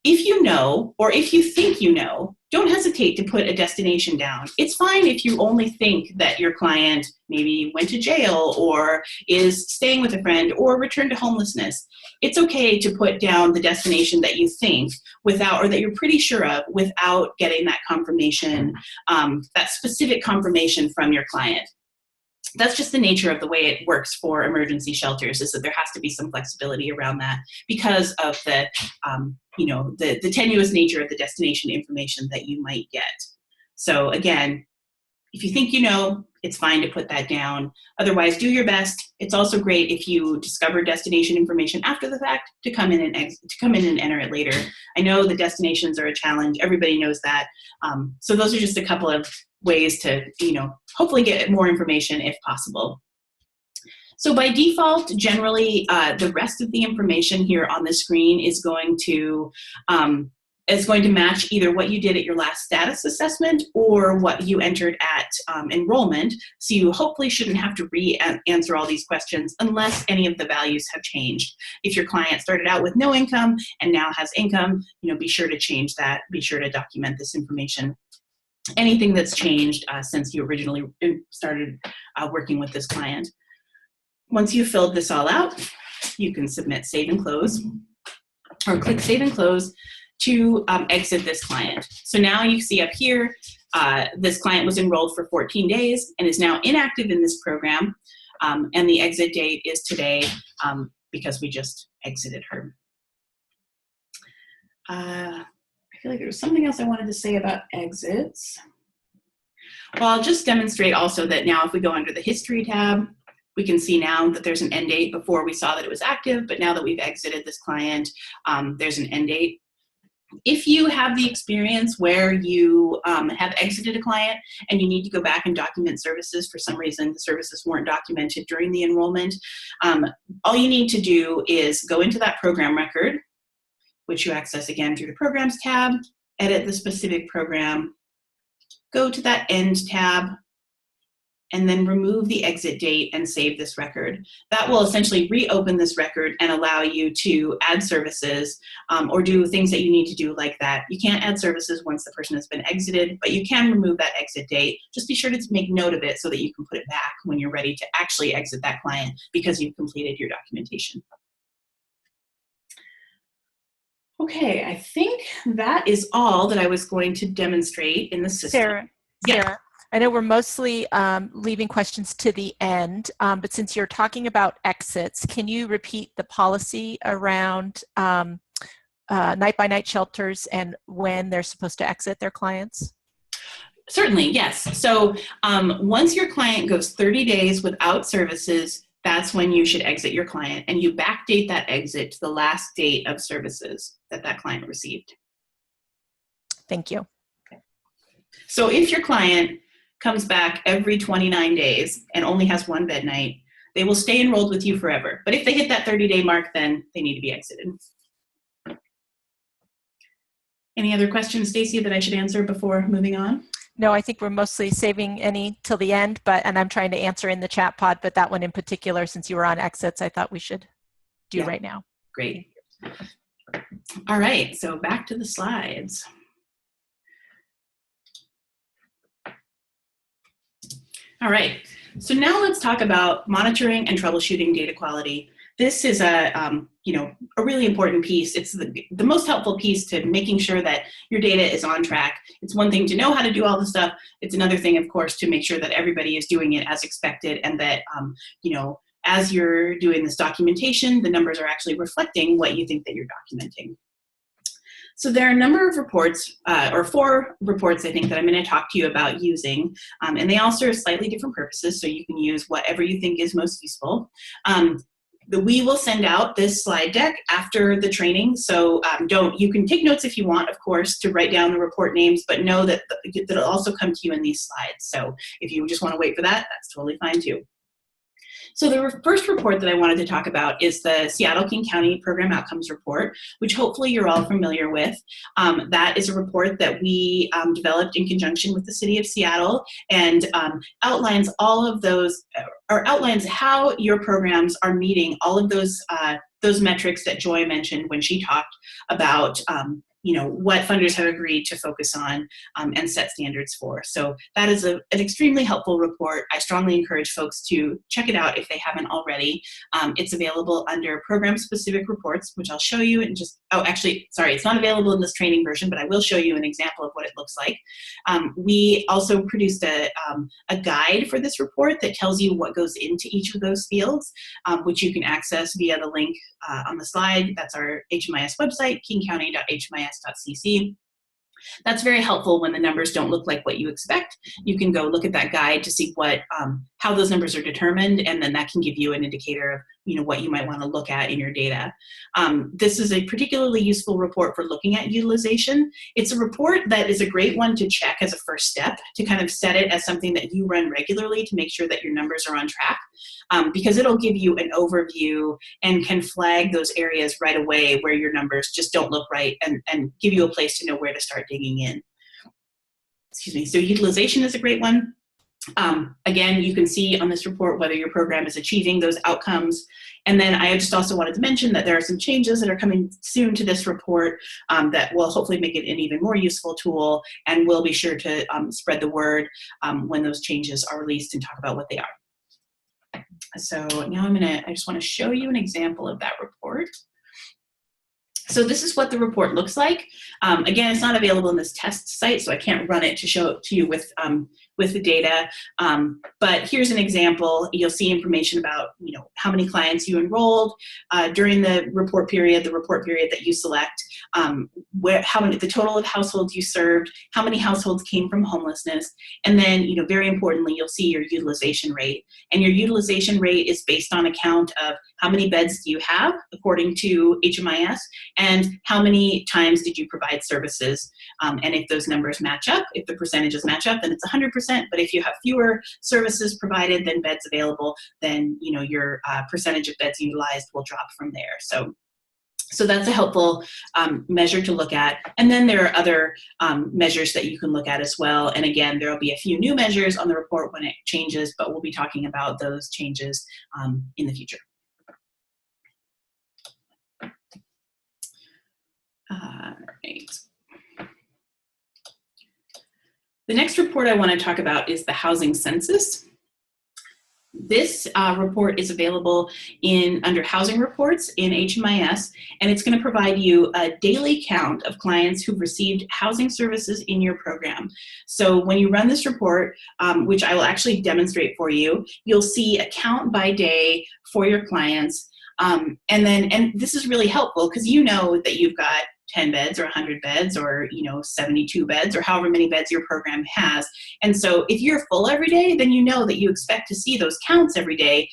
If you know, or if you think you know, don't hesitate to put a destination down. It's fine if you only think that your client maybe went to jail or is staying with a friend or returned to homelessness. It's okay to put down the destination that you think without, or that you're pretty sure of, without getting that confirmation, that specific confirmation from your client. That's just the nature of the way it works for emergency shelters, is that there has to be some flexibility around that because of the, the tenuous nature of the destination information that you might get. So again, if you think you know, it's fine to put that down. Otherwise, do your best. It's also great if you discover destination information after the fact to come in and enter it later. I know the destinations are a challenge. Everybody knows that. So those are just a couple of ways to, hopefully get more information if possible. So by default, generally, the rest of the information here on the screen is going to match either what you did at your last status assessment or what you entered at enrollment. So you hopefully shouldn't have to re-answer all these questions unless any of the values have changed. If your client started out with no income and now has income, be sure to change that. Be sure to document this information. Anything that's changed since you originally started working with this client. Once you've filled this all out, you can submit Save and Close, or click Save and Close to exit this client. So now you see up here, this client was enrolled for 14 days and is now inactive in this program, and the exit date is today because we just exited her. I feel like there was something else I wanted to say about exits. Well, I'll just demonstrate also that now if we go under the History tab, we can see now that there's an end date. Before we saw that it was active, but now that we've exited this client, there's an end date. If you have the experience where you have exited a client and you need to go back and document services, for some reason the services weren't documented during the enrollment, all you need to do is go into that program record, which you access again through the Programs tab, edit the specific program, go to that End tab, and then remove the exit date and save this record. That will essentially reopen this record and allow you to add services or do things that you need to do like that. You can't add services once the person has been exited, but you can remove that exit date. Just be sure to make note of it so that you can put it back when you're ready to actually exit that client because you've completed your documentation. Okay, I think that is all that I was going to demonstrate in the system. Sarah, Yeah. I know we're mostly leaving questions to the end, but since you're talking about exits, can you repeat the policy around night-by-night shelters and when they're supposed to exit their clients? Certainly, yes. So once your client goes 30 days without services, that's when you should exit your client, and you backdate that exit to the last date of services that that client received. Thank you. Okay. So if your client comes back every 29 days and only has one bed night, they will stay enrolled with you forever. But if they hit that 30-day mark, then they need to be exited. Any other questions, Stacy, that I should answer before moving on? No, I think we're mostly saving any till the end, and I'm trying to answer in the chat pod, but that one in particular, since you were on exits, I thought we should do right now. Great. All right, so back to the slides. All right, so now let's talk about monitoring and troubleshooting data quality. This is a really important piece. It's the most helpful piece to making sure that your data is on track. It's one thing to know how to do all the stuff. It's another thing, of course, to make sure that everybody is doing it as expected, and that as you're doing this documentation, the numbers are actually reflecting what you think that you're documenting. So there are a number of reports, or 4 reports, I think, that I'm going to talk to you about using, and they all serve slightly different purposes, so you can use whatever you think is most useful. We will send out this slide deck after the training, so you can take notes if you want, of course, to write down the report names, but know that it'll also come to you in these slides. So if you just want to wait for that, that's totally fine too. So the first report that I wanted to talk about is the Seattle-King County Program Outcomes Report, which hopefully you're all familiar with. That is a report that we developed in conjunction with the City of Seattle, and outlines all of those, or outlines how your programs are meeting all of those metrics that Joy mentioned when she talked about what funders have agreed to focus on and set standards for. So that is an extremely helpful report. I strongly encourage folks to check it out if they haven't already. It's available under program-specific reports, which I'll show you in just, it's not available in this training version, but I will show you an example of what it looks like. We also produced a guide for this report that tells you what goes into each of those fields, which you can access via the link on the slide. That's our HMIS website, kingcounty.hmis.cc. That's very helpful when the numbers don't look like what you expect. You can go look at that guide to see how those numbers are determined, and then that can give you an indicator of what you might want to look at in your data. This is a particularly useful report for looking at utilization. It's a report that is a great one to check as a first step, to kind of set it as something that you run regularly to make sure that your numbers are on track, because it'll give you an overview and can flag those areas right away where your numbers just don't look right, and give you a place to know where to start digging in. Excuse me. So utilization is a great one. Again, you can see on this report whether your program is achieving those outcomes. And then I just also wanted to mention that there are some changes that are coming soon to this report that will hopefully make it an even more useful tool, and we'll be sure to spread the word when those changes are released and talk about what they are. So now I just want to show you an example of that report. So this is what the report looks like. Again, it's not available in this test site, so I can't run it to show it to you with the data. But here's an example. You'll see information about how many clients you enrolled during the report period that you select, the total of households you served, how many households came from homelessness, and then very importantly, you'll see your utilization rate. And your utilization rate is based on a count of how many beds do you have according to HMIS, and how many times did you provide services. And if those numbers match up, if the percentages match up, then it's 100%. But if you have fewer services provided than beds available, then your percentage of beds utilized will drop from there. So that's a helpful measure to look at. And then there are other measures that you can look at as well. And again, there will be a few new measures on the report when it changes, but we'll be talking about those changes in the future. All right. The next report I want to talk about is the housing census. This report is available under housing reports in HMIS, and it's going to provide you a daily count of clients who've received housing services in your program. So when you run this report, which I will actually demonstrate for you, you'll see a count by day for your clients. And this is really helpful because you know that you've got 10 beds or 100 beds or 72 beds or however many beds your program has. And so if you're full every day, then you know that you expect to see those counts every day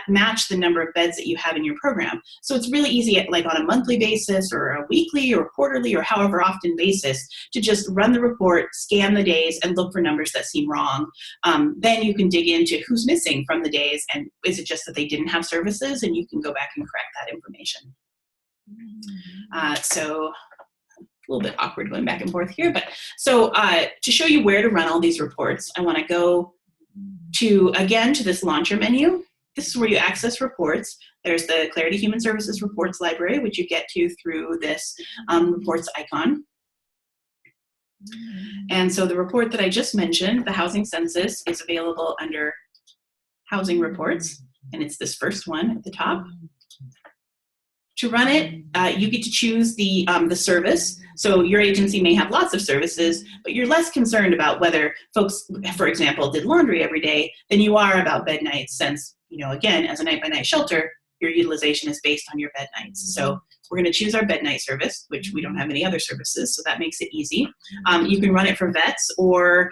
match the number of beds that you have in your program. So it's really easy, like on a monthly basis or a weekly or quarterly or however often basis, to just run the report, scan the days, and look for numbers that seem wrong. Then you can dig into who's missing from the days, and is it just that they didn't have services, and you can go back and correct that information. So a little bit awkward going back and forth here, but so to show you where to run all these reports, I want to go to this launcher menu. This is where you access reports. There's the Clarity Human Services Reports Library, which you get to through this reports icon. And so the report that I just mentioned, the housing census, is available under housing reports, and it's this first one at the top. To run it, you get to choose the service. So your agency may have lots of services, but you're less concerned about whether folks, for example, did laundry every day than you are about bed nights, since, again, as a night-by-night shelter, your utilization is based on your bed nights. So we're going to choose our bed night service, which we don't have any other services, so that makes it easy. You can run it for vets or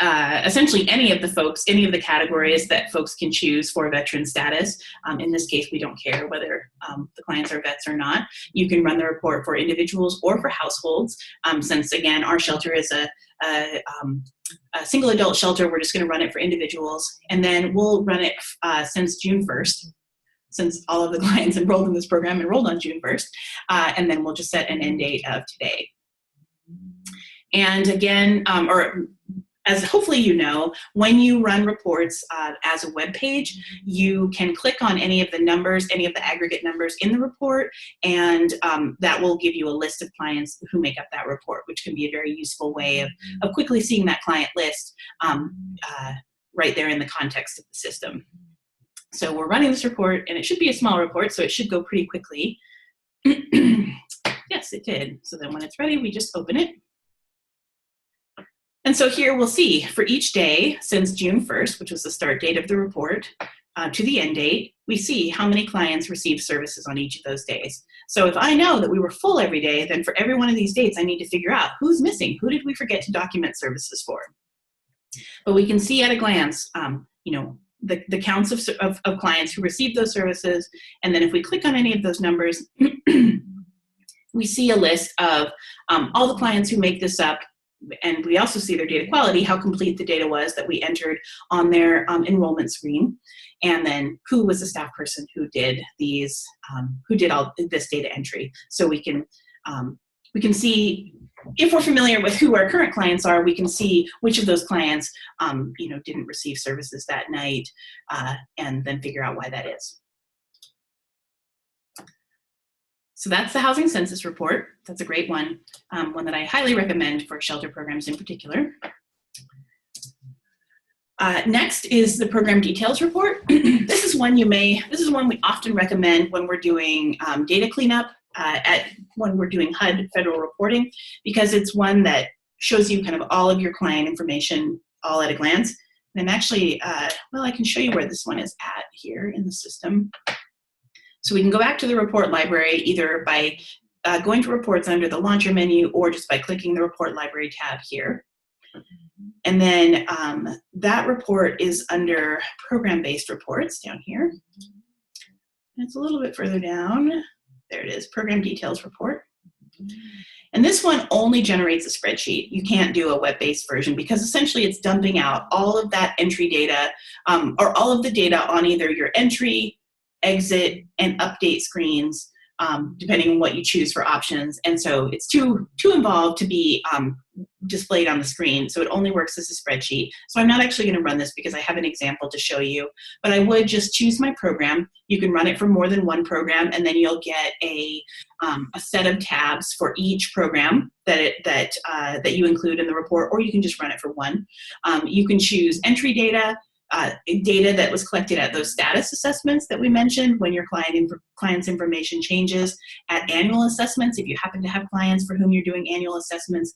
essentially any of the categories that folks can choose for veteran status. In this case, we don't care whether the clients are vets or not. You can run the report for individuals or for households. Since again, our shelter is a single adult shelter, we're just going to run it for individuals. And then we'll run it since June 1st, since all of the clients enrolled in this program enrolled on June 1st. And then we'll just set an end date of today. And again, as hopefully you know, when you run reports as a web page, you can click on any of the numbers, any of the aggregate numbers in the report, and that will give you a list of clients who make up that report, which can be a very useful way of quickly seeing that client list right there in the context of the system. So we're running this report, and it should be a small report, so it should go pretty quickly. Yes, it did. So then when it's ready, we just open it. And so here we'll see for each day since June 1st, which was the start date of the report, to the end date, we see how many clients received services on each of those days. So if I know that we were full every day, then for every one of these dates, I need to figure out who's missing, who did we forget to document services for. But we can see at a glance, you know, the counts of clients who received those services. And then if we click on any of those numbers, we see a list of all the clients who make this up. And we also see their data quality, how complete the data was that we entered on their enrollment screen, and then who was the staff person who did these, who did all this data entry. So we can see, if we're familiar with who our current clients are, we can see which of those clients, you know, didn't receive services that night, and then figure out why that is. So that's the housing census report. That's a great one, one that I highly recommend for shelter programs in particular. Next is the program details report. This is one we often recommend when we're doing data cleanup, when we're doing HUD federal reporting, because it's one that shows you kind of all of your client information all at a glance. And actually, well, I can show you where this one is at here in the system. So we can go back to the report library either by going to reports under the launcher menu or just by clicking the report library tab here. And then that report is under program-based reports down here. It's a little bit further down. There it is, program details report. And this one only generates a spreadsheet. You can't do a web-based version because essentially it's dumping out all of that entry data or all of the data on either your entry, exit, and update screens, depending on what you choose for options. And so it's too involved to be displayed on the screen, so it only works as a spreadsheet. So I'm not actually going to run this because I have an example to show you, but I would just choose my program. You can run it for more than one program, and then you'll get a set of tabs for each program that you include in the report, or you can just run it for one. You can choose entry data, data that was collected at those status assessments that we mentioned when your client's information changes, at annual assessments if you happen to have clients for whom you're doing annual assessments,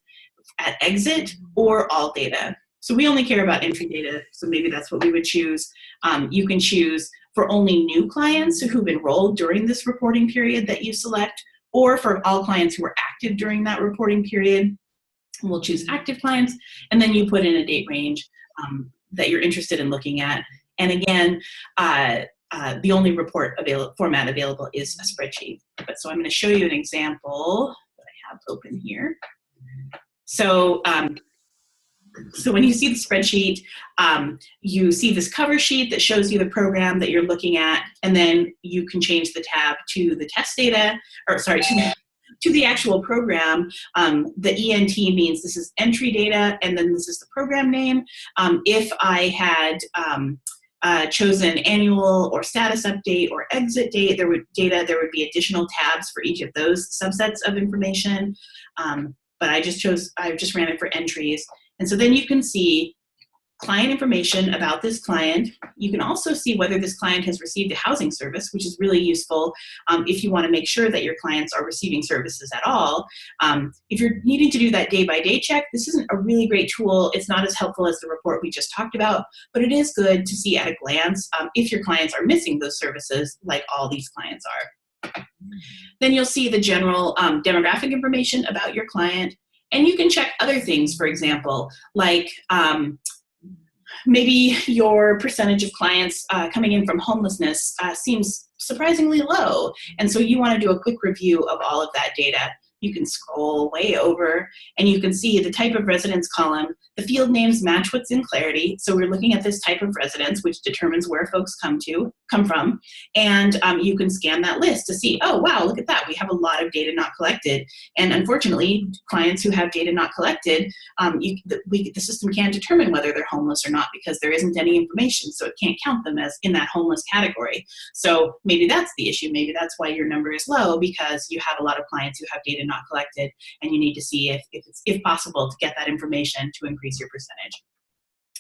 at exit, or all data. So we only care about entry data, so maybe that's what we would choose. You can choose for only new clients who've enrolled during this reporting period that you select, or for all clients who are active during that reporting period. We'll choose active clients, and then you put in a date range that you're interested in looking at. And again, the only report format available is a spreadsheet. But so I'm going to show you an example that I have open here. So, so when you see the spreadsheet, you see this cover sheet that shows you the program that you're looking at, and then you can change the tab to the test data, or sorry, to the actual program. The ENT means this is entry data, and then this is the program name. If I had chosen annual or status update or exit date, there would be additional tabs for each of those subsets of information. But I just ran it for entries. And so then you can see client information about this client. You can also see whether this client has received a housing service, which is really useful if you want to make sure that your clients are receiving services at all. If you're needing to do that day-by-day check, this isn't a really great tool. It's not as helpful as the report we just talked about, but it is good to see at a glance if your clients are missing those services, like all these clients are. Then you'll see the general demographic information about your client. And you can check other things, for example, like maybe your percentage of clients coming in from homelessness seems surprisingly low. And so you want to do a quick review of all of that data. You can scroll way over and you can see the type of residence column. The field names match what's in Clarity. So we're looking at this type of residence, which determines where folks come from. And you can scan that list to see, oh, wow, look at that. We have a lot of data not collected. And unfortunately, clients who have data not collected, the system can't determine whether they're homeless or not because there isn't any information. So it can't count them as in that homeless category. So maybe that's the issue. Maybe that's why your number is low, because you have a lot of clients who have data not collected, and you need to see if possible to get that information to increase your percentage.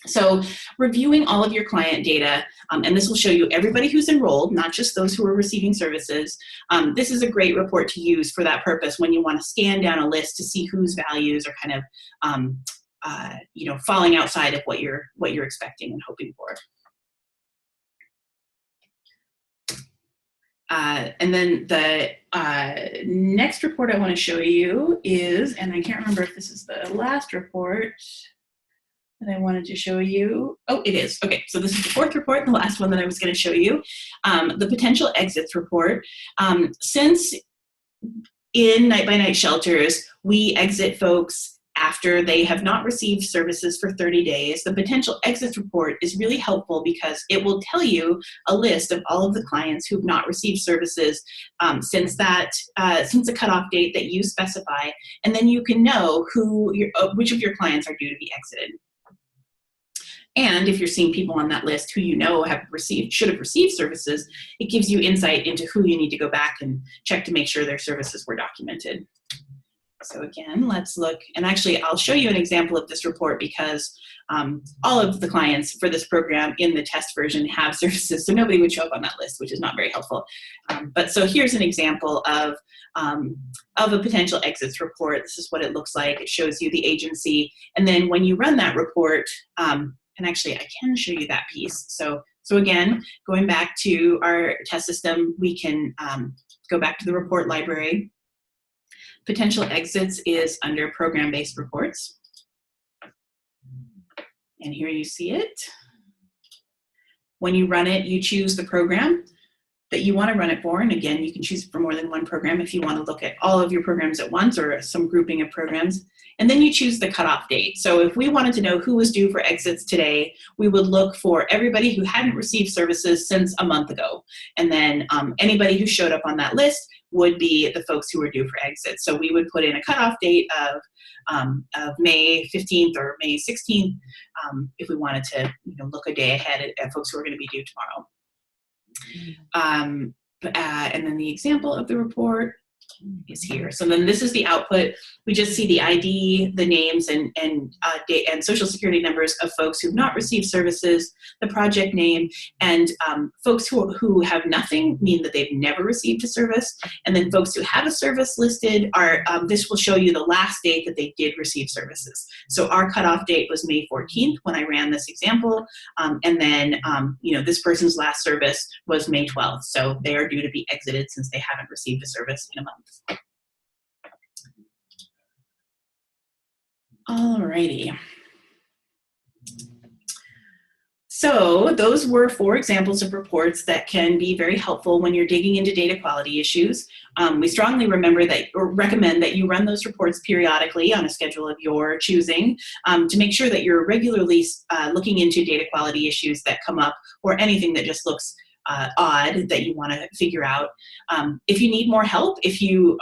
So reviewing all of your client data, and this will show you everybody who's enrolled, not just those who are receiving services. This is a great report to use for that purpose when you want to scan down a list to see whose values are kind of falling outside of what you're expecting and hoping for. And then the next report I want to show you is, and I can't remember if this is the last report that I wanted to show you. Oh, it is. Okay, so this is the fourth report, the last one that I was going to show you, the potential exits report. Since in night-by-night shelters, we exit folks after they have not received services for 30 days, the potential exits report is really helpful because it will tell you a list of all of the clients who've not received services since the cutoff date that you specify, and then you can know which of your clients are due to be exited. And if you're seeing people on that list who you know should have received services, it gives you insight into who you need to go back and check to make sure their services were documented. So again, let's look, and actually I'll show you an example of this report because all of the clients for this program in the test version have services, so nobody would show up on that list, which is not very helpful. But so here's an example of a potential exits report. This is what it looks like. It shows you the agency, and then when you run that report, and actually I can show you that piece. So again, going back to our test system, we can go back to the report library. Potential exits is under program-based reports. And here you see it. When you run it, you choose the program that you want to run it for. And again, you can choose for more than one program if you want to look at all of your programs at once or some grouping of programs. And then you choose the cutoff date. So if we wanted to know who was due for exits today, we would look for everybody who hadn't received services since a month ago. And then anybody who showed up on that list would be the folks who were due for exit. So we would put in a cutoff date of May 15th or May 16th if we wanted to look a day ahead at folks who are going to be due tomorrow. And then the example of the report is here. So then this is the output. We just see the ID, the names, and social security numbers of folks who've not received services, the project name, and folks who have nothing mean that they've never received a service. And then folks who have a service listed are, this will show you the last date that they did receive services. So our cutoff date was May 14th when I ran this example. And then, this person's last service was May 12th. So they are due to be exited since they haven't received a service in a month. Alrighty. So those were 4 examples of reports that can be very helpful when you're digging into data quality issues. We strongly recommend that you run those reports periodically on a schedule of your choosing to make sure that you're regularly looking into data quality issues that come up or anything that just looks odd that you want to figure out. If you need more help, if you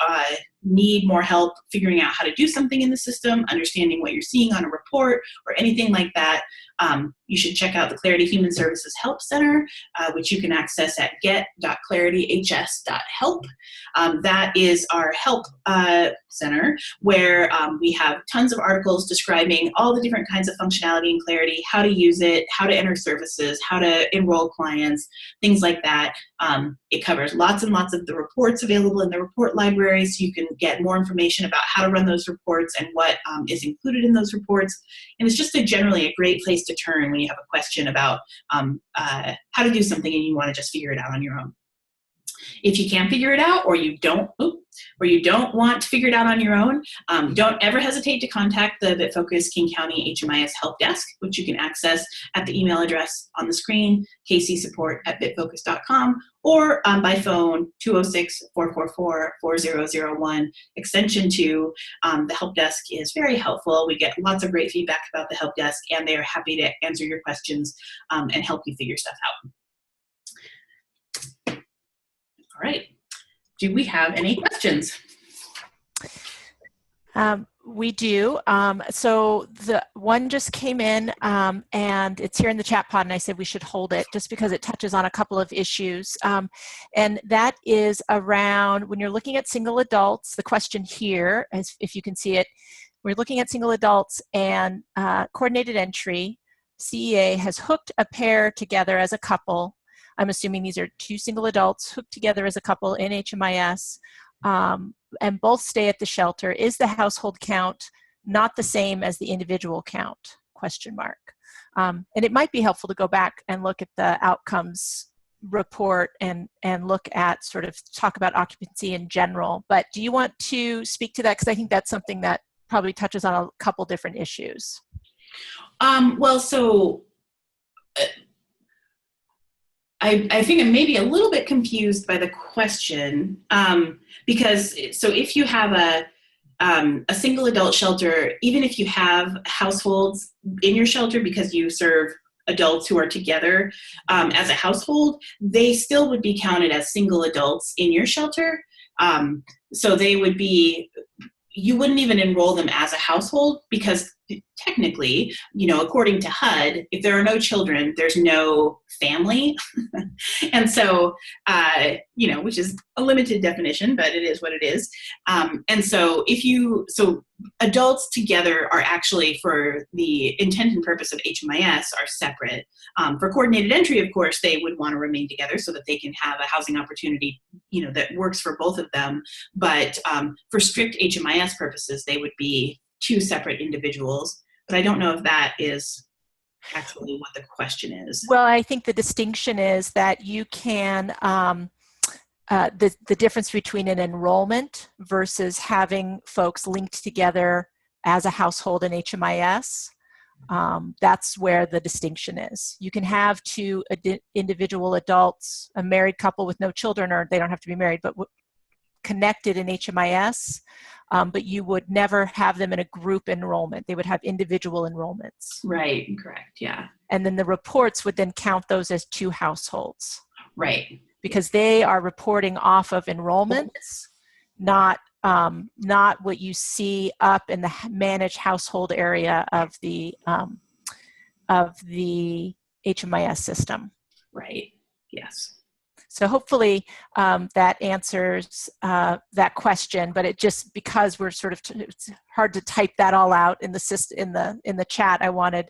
need more help figuring out how to do something in the system, understanding what you're seeing on a report or anything like that, you should check out the Clarity Human Services Help Center, which you can access at get.clarityhs.help. That is our help center where we have tons of articles describing all the different kinds of functionality in Clarity, how to use it, how to enter services, how to enroll clients, things like that. It covers lots and lots of the reports available in the report library, so you can get more information about how to run those reports and what is included in those reports. And it's just generally a great place to turn when you have a question about how to do something and you want to just figure it out on your own. If you can't figure it out, or you don't want to figure it out on your own, don't ever hesitate to contact the BitFocus King County HMIS Help Desk, which you can access at the email address on the screen, kcsupport@bitfocus.com, or by phone, 206-444-4001, extension 2. The Help Desk is very helpful. We get lots of great feedback about the Help Desk, and they are happy to answer your questions and help you figure stuff out. All right. Do we have any questions? We do. So the one just came in and it's here in the chat pod, and I said we should hold it just because it touches on a couple of issues. And that is around when you're looking at single adults, the question here, as if you can see it, we're looking at single adults and coordinated entry. CEA has hooked a pair together as a couple. I'm assuming these are two single adults hooked together as a couple in HMIS, and both stay at the shelter. Is the household count not the same as the individual count? Question mark. And it might be helpful to go back and look at the outcomes report and look at sort of talk about occupancy in general. But do you want to speak to that? Because I think that's something that probably touches on a couple different issues. Well, so I think I'm maybe a little bit confused by the question, because so if you have a single adult shelter, even if you have households in your shelter because you serve adults who are together as a household, they still would be counted as single adults in your shelter. So they would be, you wouldn't even enroll them as a household because technically, according to HUD, if there are no children, there's no family. And so, which is a limited definition, but it is what it is. And so so adults together are actually, for the intent and purpose of HMIS, are separate. For coordinated entry, of course, they would want to remain together so that they can have a housing opportunity, that works for both of them. But for strict HMIS purposes, they would be two separate individuals. But I don't know if that is actually what the question is. Well, I think the distinction is that you can, the difference between an enrollment versus having folks linked together as a household in HMIS, that's where the distinction is. You can have two individual adults, a married couple with no children, or they don't have to be married, but connected in HMIS, but you would never have them in a group enrollment. They would have individual enrollments. Right, correct, yeah. And then the reports would then count those as two households. Right. Because they are reporting off of enrollments, not what you see up in the managed household area of the HMIS system. Right, yes. So hopefully that answers that question, but it just, because we're sort of, it's hard to type that all out in the chat, I wanted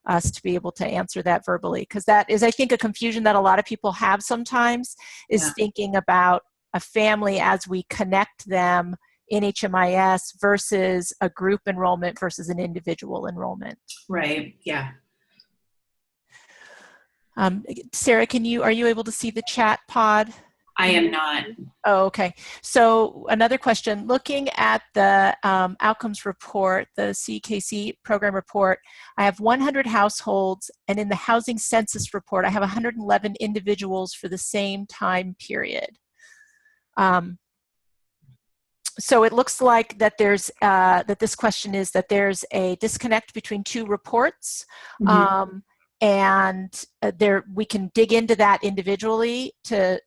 us to be able to answer that verbally, because that is, I think, a confusion that a lot of people have sometimes, is thinking about a family as we connect them in HMIS versus a group enrollment versus an individual enrollment. Right, yeah. Sarah, are you able to see the chat pod? I am not. Oh, okay. So another question, looking at the outcomes report, the CKC program report, I have 100 households, and in the housing census report, I have 111 individuals for the same time period. So it looks like that there's, that this question is that there's a disconnect between two reports. Mm-hmm. And we can dig into that individually to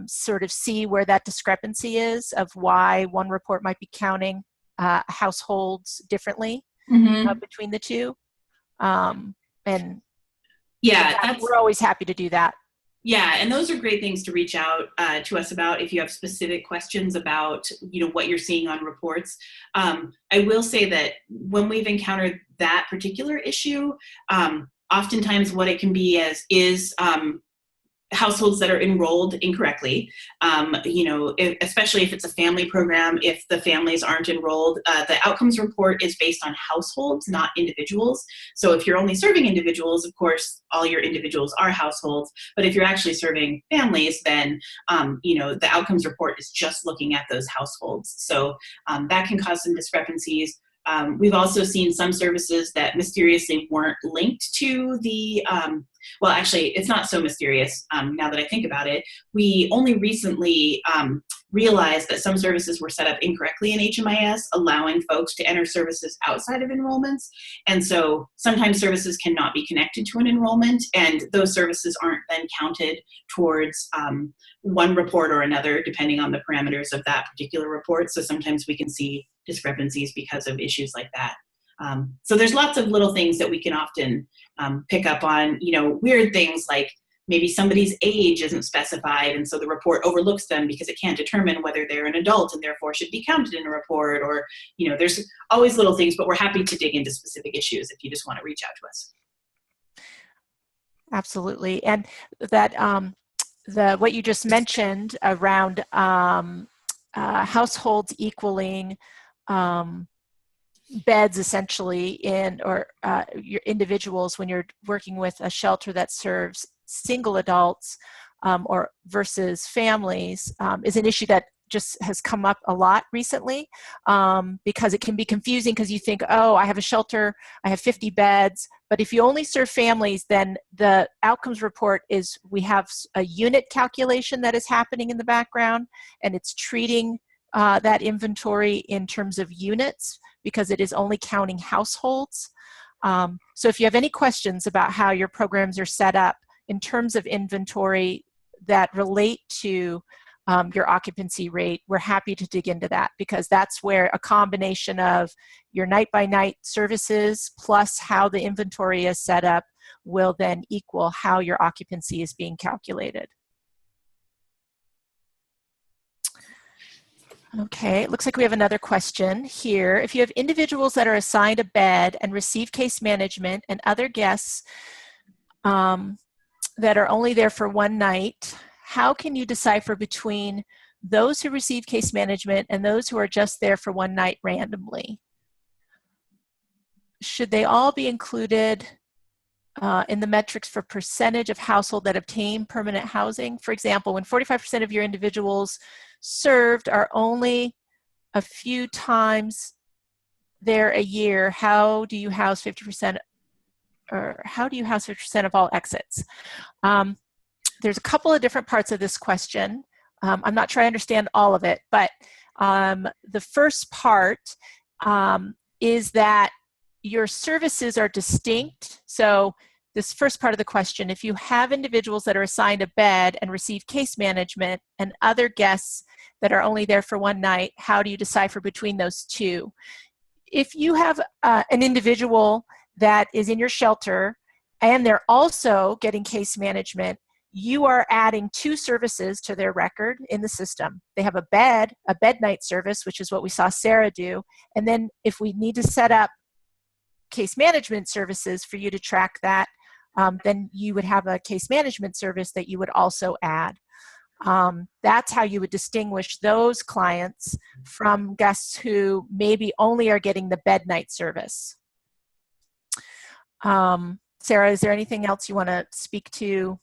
sort of see where that discrepancy is of why one report might be counting households differently between the two. And yeah, we're always happy to do that. Yeah, and those are great things to reach out to us about if you have specific questions about what you're seeing on reports. I will say that when we've encountered that particular issue, oftentimes what it can be is households that are enrolled incorrectly. Especially if it's a family program, if the families aren't enrolled, the outcomes report is based on households, not individuals. So if you're only serving individuals, of course, all your individuals are households. But if you're actually serving families, then, the outcomes report is just looking at those households. So that can cause some discrepancies. We've also seen some services that mysteriously weren't linked to the, well, actually, it's not so mysterious now that I think about it. We only recently realized that some services were set up incorrectly in HMIS, allowing folks to enter services outside of enrollments. And so sometimes services cannot be connected to an enrollment, and those services aren't then counted towards one report or another, depending on the parameters of that particular report. So sometimes we can see discrepancies because of issues like that. So there's lots of little things that we can often pick up on, weird things like maybe somebody's age isn't specified, and so the report overlooks them because it can't determine whether they're an adult and therefore should be counted in a report, or, there's always little things, but we're happy to dig into specific issues if you just want to reach out to us. Absolutely. And that what you just mentioned around households equaling beds essentially your individuals when you're working with a shelter that serves single adults or versus families is an issue that just has come up a lot recently because it can be confusing because you think, oh, I have a shelter, I have 50 beds, but if you only serve families, then the outcomes report is we have a unit calculation that is happening in the background, and it's treating that inventory in terms of units because it is only counting households. So if you have any questions about how your programs are set up in terms of inventory that relate to your occupancy rate, we're happy to dig into that because that's where a combination of your night-by-night services plus how the inventory is set up will then equal how your occupancy is being calculated. Okay, it looks like we have another question here. If you have individuals that are assigned a bed and receive case management and other guests that are only there for one night, how can you decipher between those who receive case management and those who are just there for one night randomly? Should they all be included in the metrics for percentage of household that obtain permanent housing? For example, when 45% of your individuals served are only a few times there a year, how do you house 50% or how do you house 50% of all exits? There's a couple of different parts of this question. I'm not sure I understand all of it, but the first part is that your services are distinct. So this first part of the question, if you have individuals that are assigned a bed and receive case management and other guests that are only there for one night, how do you decipher between those two? If you have an individual that is in your shelter and they're also getting case management, you are adding two services to their record in the system. They have a bed night service, which is what we saw Sarah do. And then if we need to set up case management services for you to track that, then you would have a case management service that you would also add. That's how you would distinguish those clients from guests who maybe only are getting the bed night service. Sarah, is there anything else you want to speak to?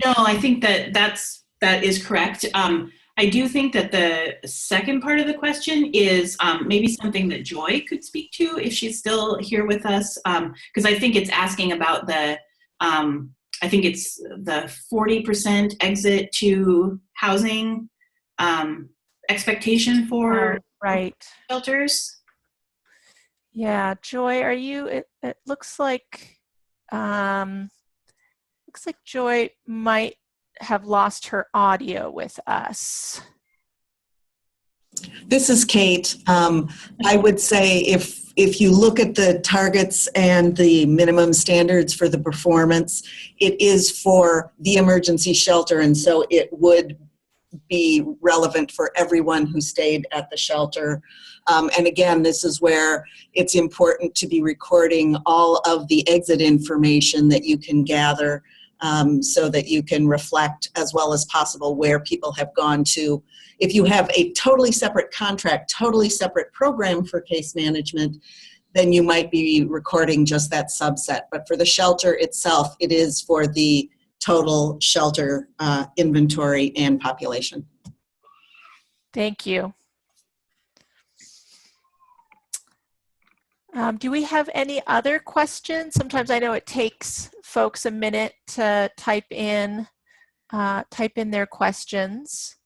No, I think that is correct. I do think that the second part of the question is maybe something that Joy could speak to if she's still here with us, because I think it's asking about the, I think it's the 40% exit to housing expectation for right. shelters. Yeah, Joy, are you? It looks like Joy might have lost her audio with us. This is Kate. I would say if you look at the targets and the minimum standards for the performance, it is for the emergency shelter, and so it would be relevant for everyone who stayed at the shelter. And again, this is where it's important to be recording all of the exit information that you can gather so that you can reflect as well as possible where people have gone to. If you have a totally separate contract, totally separate program for case management, then you might be recording just that subset. But for the shelter itself, it is for the total shelter inventory and population. Thank you. Do we have any other questions? Sometimes I know it takes folks a minute to type in their questions.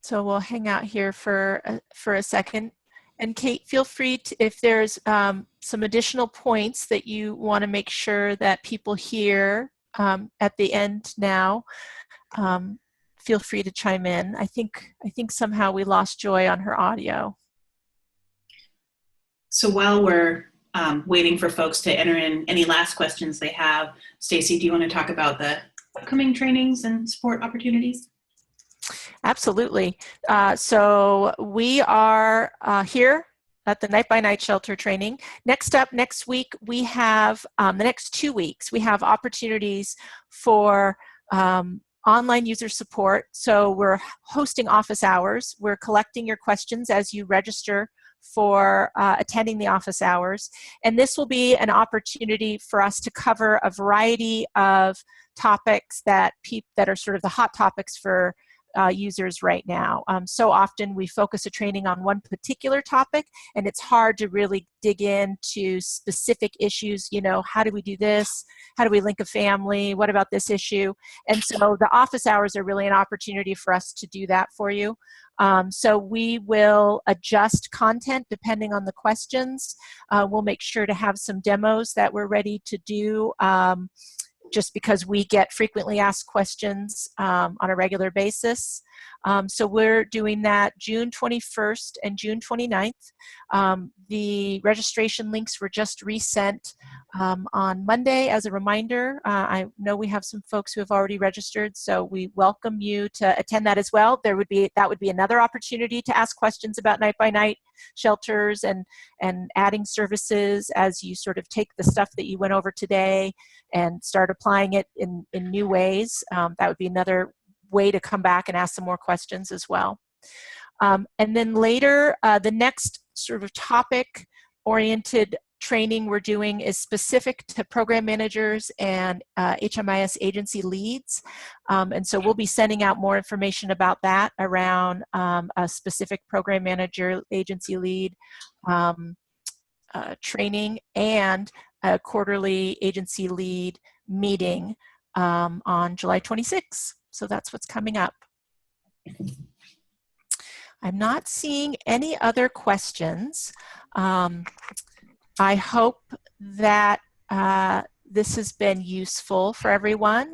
So we'll hang out here for a second. And Kate, feel free to, if there's some additional points that you want to make sure that people hear at the end now, feel free to chime in. I think somehow we lost Joy on her audio. So while we're waiting for folks to enter in any last questions they have, Stacy, do you want to talk about the upcoming trainings and support opportunities? Absolutely. So we are here at the Night by Night Shelter training. Next up, next week, we have, the next 2 weeks, we have opportunities for online user support. So we're hosting office hours. We're collecting your questions as you register for attending the office hours. And this will be an opportunity for us to cover a variety of topics that are sort of the hot topics for users right now. So often we focus a training on one particular topic, and it's hard to really dig into specific issues. You know, how do we do this? How do we link a family? What about this issue? And so the office hours are really an opportunity for us to do that for you. So we will adjust content depending on the questions. We'll make sure to have some demos that we're ready to do, just because we get frequently asked questions on a regular basis. So we're doing that June 21st and June 29th. The registration links were just resent on Monday as a reminder. I know we have some folks who have already registered, so we welcome you to attend that as well. That would be another opportunity to ask questions about Night by Night shelters and adding services as you sort of take the stuff that you went over today and start applying it in new ways. That would be another way to come back and ask some more questions as well. And then later, the next sort of topic-oriented training we're doing is specific to program managers and HMIS agency leads. And so we'll be sending out more information about that around a specific program manager agency lead training and a quarterly agency lead meeting on July 26th. So that's what's coming up. I'm not seeing any other questions. I hope that this has been useful for everyone.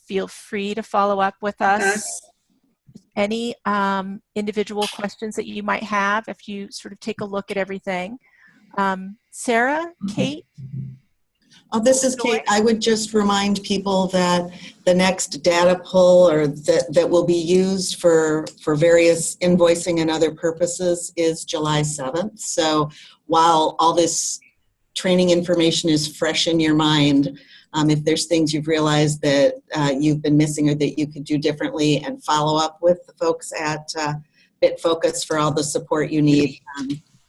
Feel free to follow up with us. Any individual questions that you might have if you sort of take a look at everything. Sarah, Kate? Oh, this is Kate. I would just remind people that the next data pull or that will be used for various invoicing and other purposes is July 7th. So while all this training information is fresh in your mind, if there's things you've realized that you've been missing or that you could do differently, and follow up with the folks at BitFocus for all the support you need.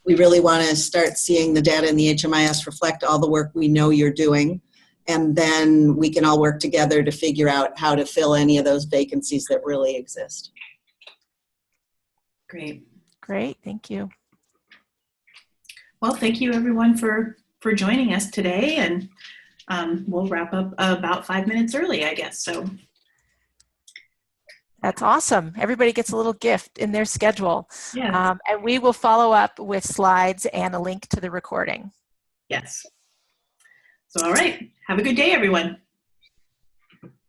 We really want to start seeing the data in the HMIS reflect all the work we know you're doing, and then we can all work together to figure out how to fill any of those vacancies that really exist. Great. Great, thank you. Well, thank you everyone for joining us today, and we'll wrap up about 5 minutes early, I guess. So that's awesome. Everybody gets a little gift in their schedule. Yeah. And we will follow up with slides and a link to the recording. Yes. So, all right. Have a good day, everyone.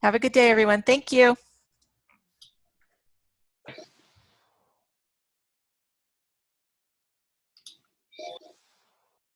Have a good day, everyone. Thank you.